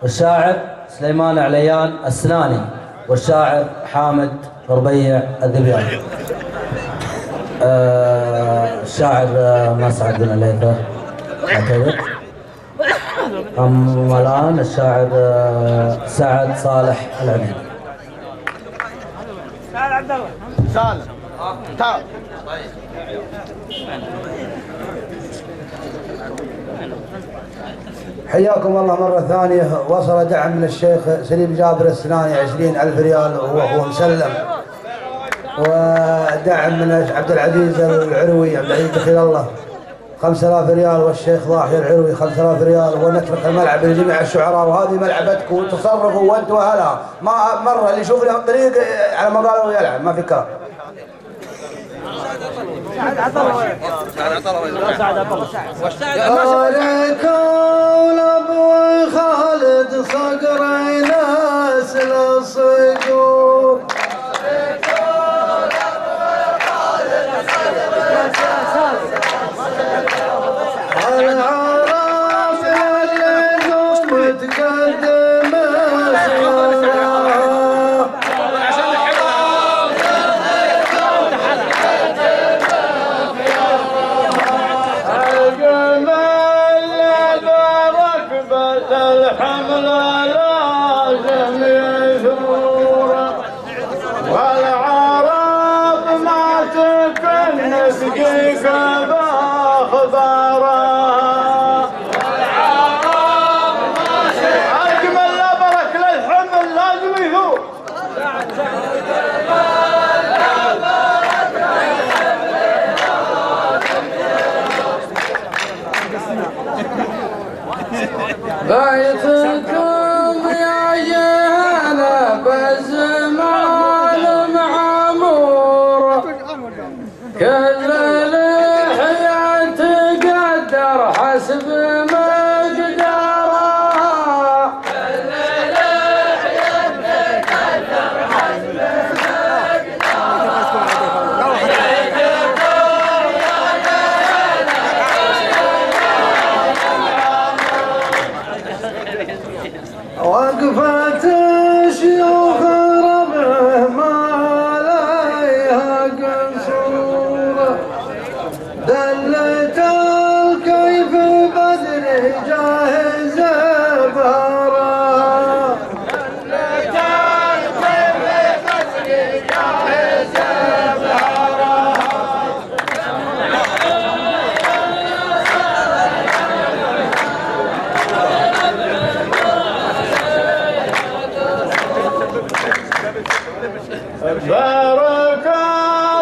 والشاعر سليمان عليان السناني والشاعر حامد ربيع الذبياني. الشاعر مسعد بن عليث اعتذر. أما الآن الشاعر سعد صالح العنيني. تعال عبد الله سالم تعال حياكم الله مرة ثانية. وصل دعم من الشيخ سليم جابر السناني 20,000 ريال وهو مسلم، ودعم من عبد العزيز العروي عبد العزيز دخيل الله 5,000 ريال، والشيخ ضاحي العروي 5,000 ريال. ونترك الملعب لجميع الشعراء، وهذه ملعبتكم وتصرفوا وانتم اهلها. ما مرة اللي يشوف له الطريق على ما قالوا يلعب، ما في كلام. سعد عبد الله سعد عبد الله الكون ابو خالد صقر ناس للصقور العراس اللي قوم تقدم الحمل لازم يثور والعرب ما تكنس دقيق باخبارها اجمل لبرك للحمل لازم يثور بيتكم يا جهل بالزمان معمور كل لحية تقدر حسب مقدارها كل لحية تقدر حسب مقدارها دلت الكيف بدر جاهز بهرا بارك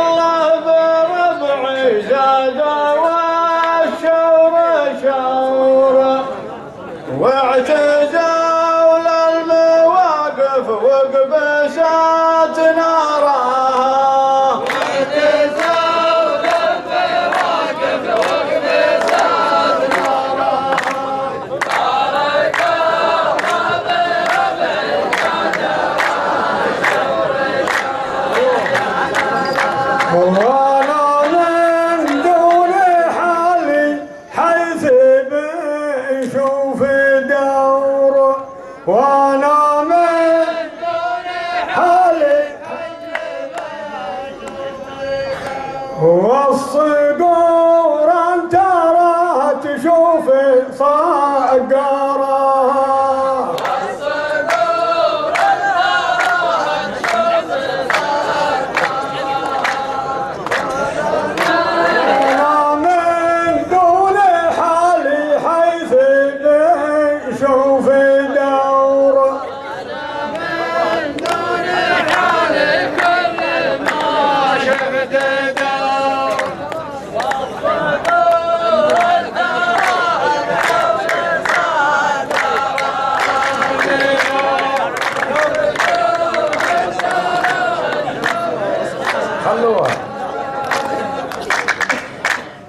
الله بربع زاد والشور شورا واعتزال المواقف وقبسات نارها واعتزال المواقف وقبسات نارها بارك الله وانا من دون حالي حيث بشوف دوره وانا من دون حالي والصقور انت ترى تشوف صقره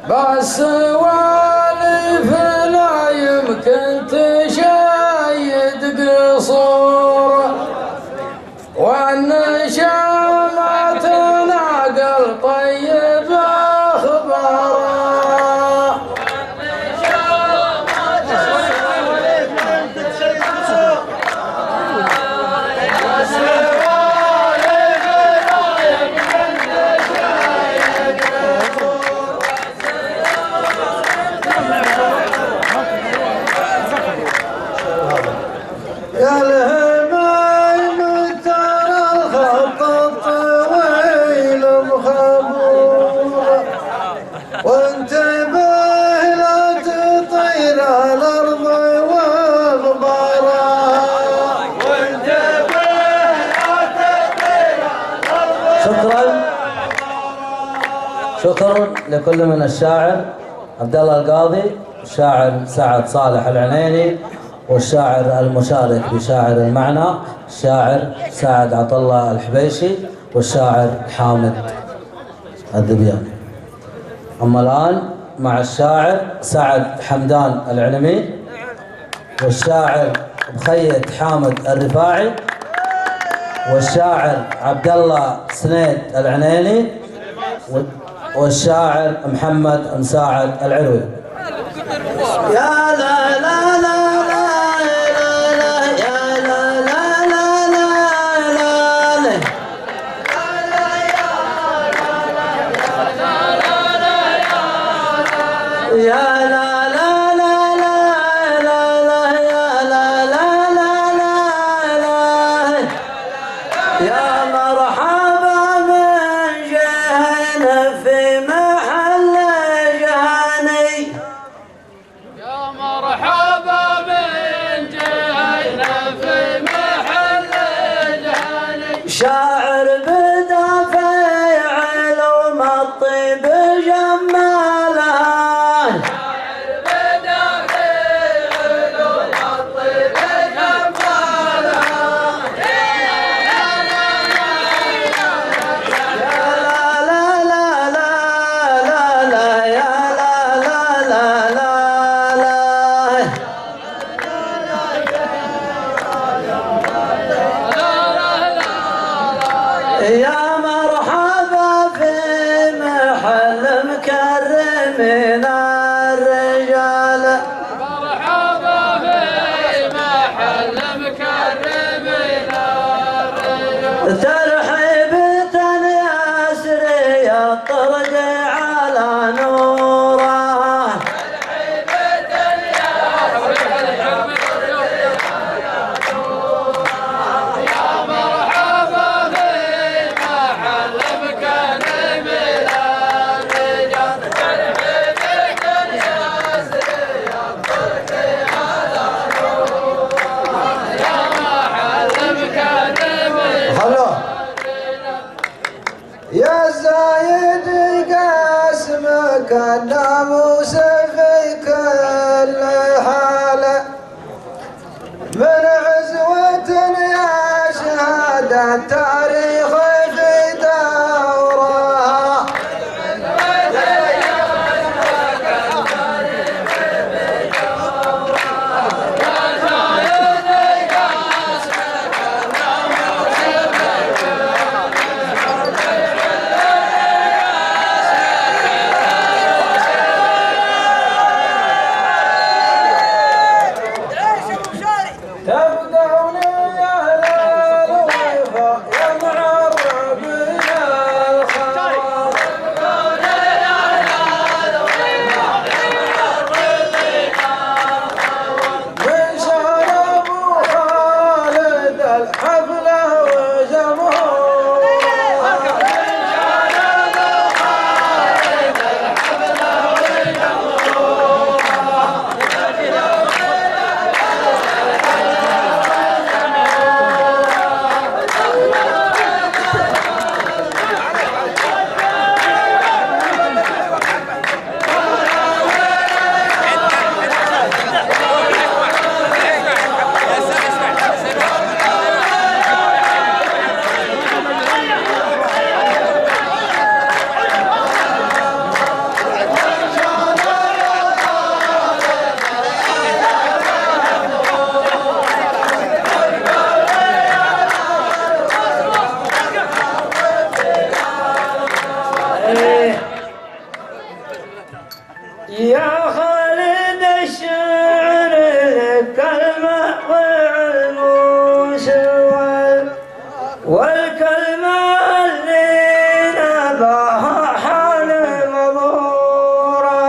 بس والف لا يمكن تشيد قصور وان شمعة ناقل طيب اخباره يا الهمايم ترى الخط الطويل مخبور وانتبه لا تطير الارض وغبارها وانتبه لا تطير الارض. شكرا لكل من الشاعر عبد الله القاضي، الشاعر سعد صالح العنيني، والشاعر المشارك بشاعر المعنى الشاعر سعد عطله الحبيشي، والشاعر حامد الذبياني. أما الآن مع الشاعر سعد حمدان العلمي، والشاعر مخيت حامد الرفاعي، والشاعر عبد الله سنيد العنيني، والشاعر محمد مساعد العلوي. يا لا لا لا شاعر بدافع علوم الطيب جمالها شاعر بدافع علوم الطيب جمالها يا مرحبا في محل مكرمين الرجال مرحبا في محل مكرمين الرجال ترحيب يسري الطرق على نور لك الناموس في كل حالة من عزوة يشهد التاريخ في دورها يا خالد الشعر الكلمة والموس والكلمة اللي نباها حال مضورة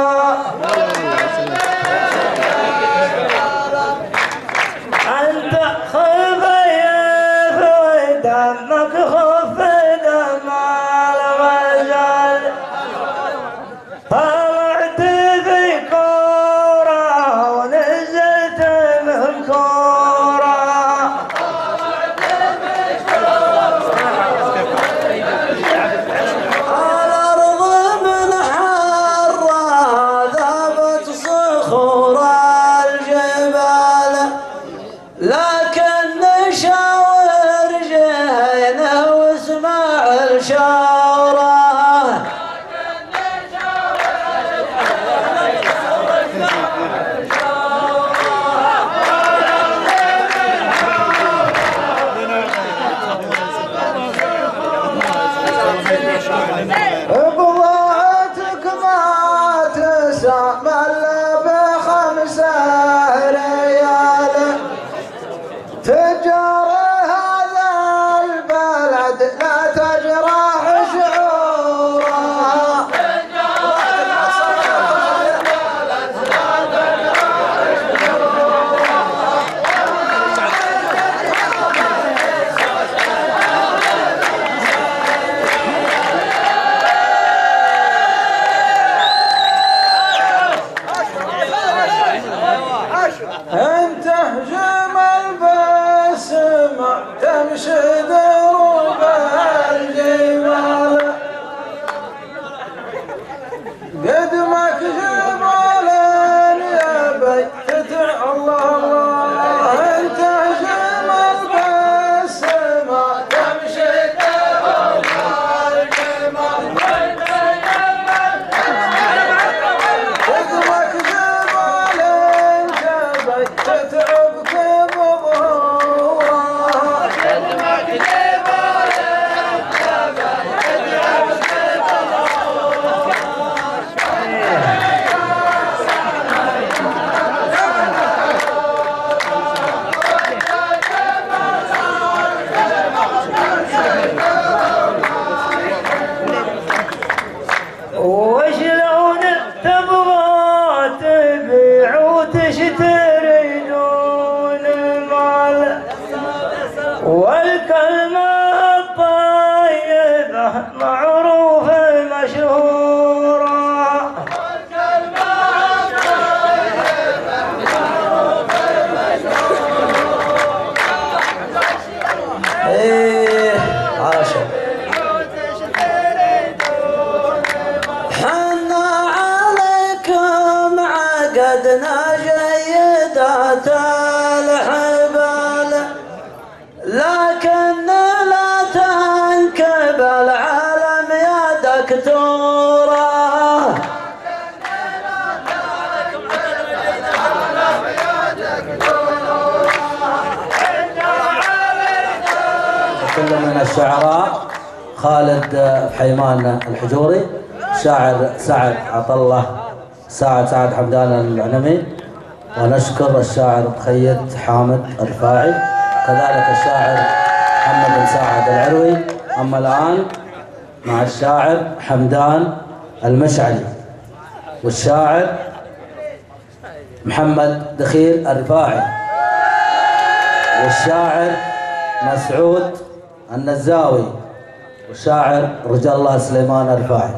أنت خفيف ودمك خف دم الغزال طلعت في كورة ونزلت من كورة الأرض من حرة ذابت صخور الجبال لكن نشاور جهينا واسمع الشورى بضاعتك ما تسامى ب5 ريال تجار هذا البلد لا تجرح شعورها انت جمل بس ما تمشي دروب الجبال قدمك جبال يا بيت الله الله انت جمل بس ما تمشي دروب الجبال قدمك جبال تتعبك بظهورها قدمك جبال وشلون تبغى تبيع وتشتري دون المال والكلمة الطيبة معروفة مشهورة ايه عاشق عندنا جيدات الحبال لكن لا تنكب العالم يا دكتورة. كل من الشعراء خالد حيمان الحجوري، شاعر سعد عطله سعد حمدان العنمي، ونشكر الشاعر بخيت حامد الرفاعي، كذلك الشاعر محمد بن سعد العروي. أما الآن مع الشاعر حمدان المشعلي والشاعر محمد دخيل الرفاعي والشاعر مسعود النزاوي والشاعر رجال الله سليمان الرفاعي.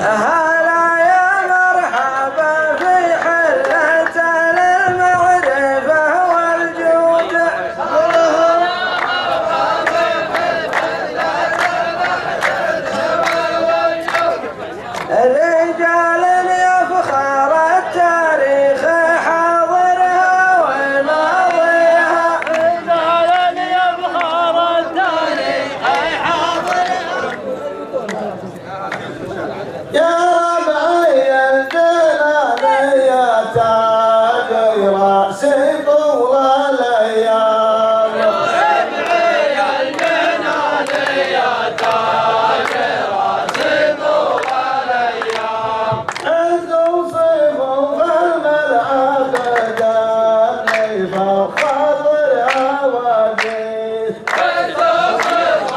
هلا يا مرحبا في حلة المعرفة والجود. رجال يفخر التاريخ حاضرها وماضيها. رجال يفخر التاريخ حاضرها. يا ربعي الجلال يا تاج راسي طول الايام. يا ربعي الجلال يا تاج راسي طول الايام. انت وصيف والملعب داني فخاطر عواقيس. انت وصيف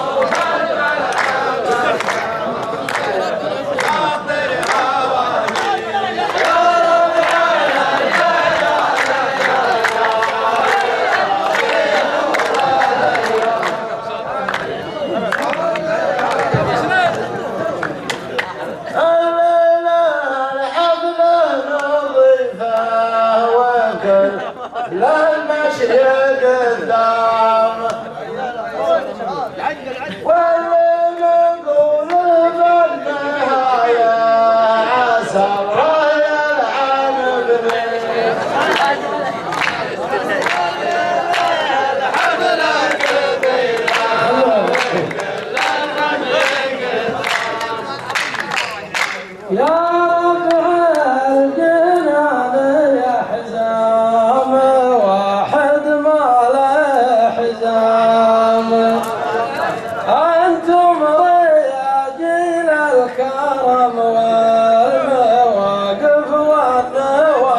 لا المشي قدام واللي نقول بالنهاية عسى الله يلعن يا ربع الجنان يا حزام واحد ما له حزام. أنتم رياجيل الكرم والمواقف والنواميس.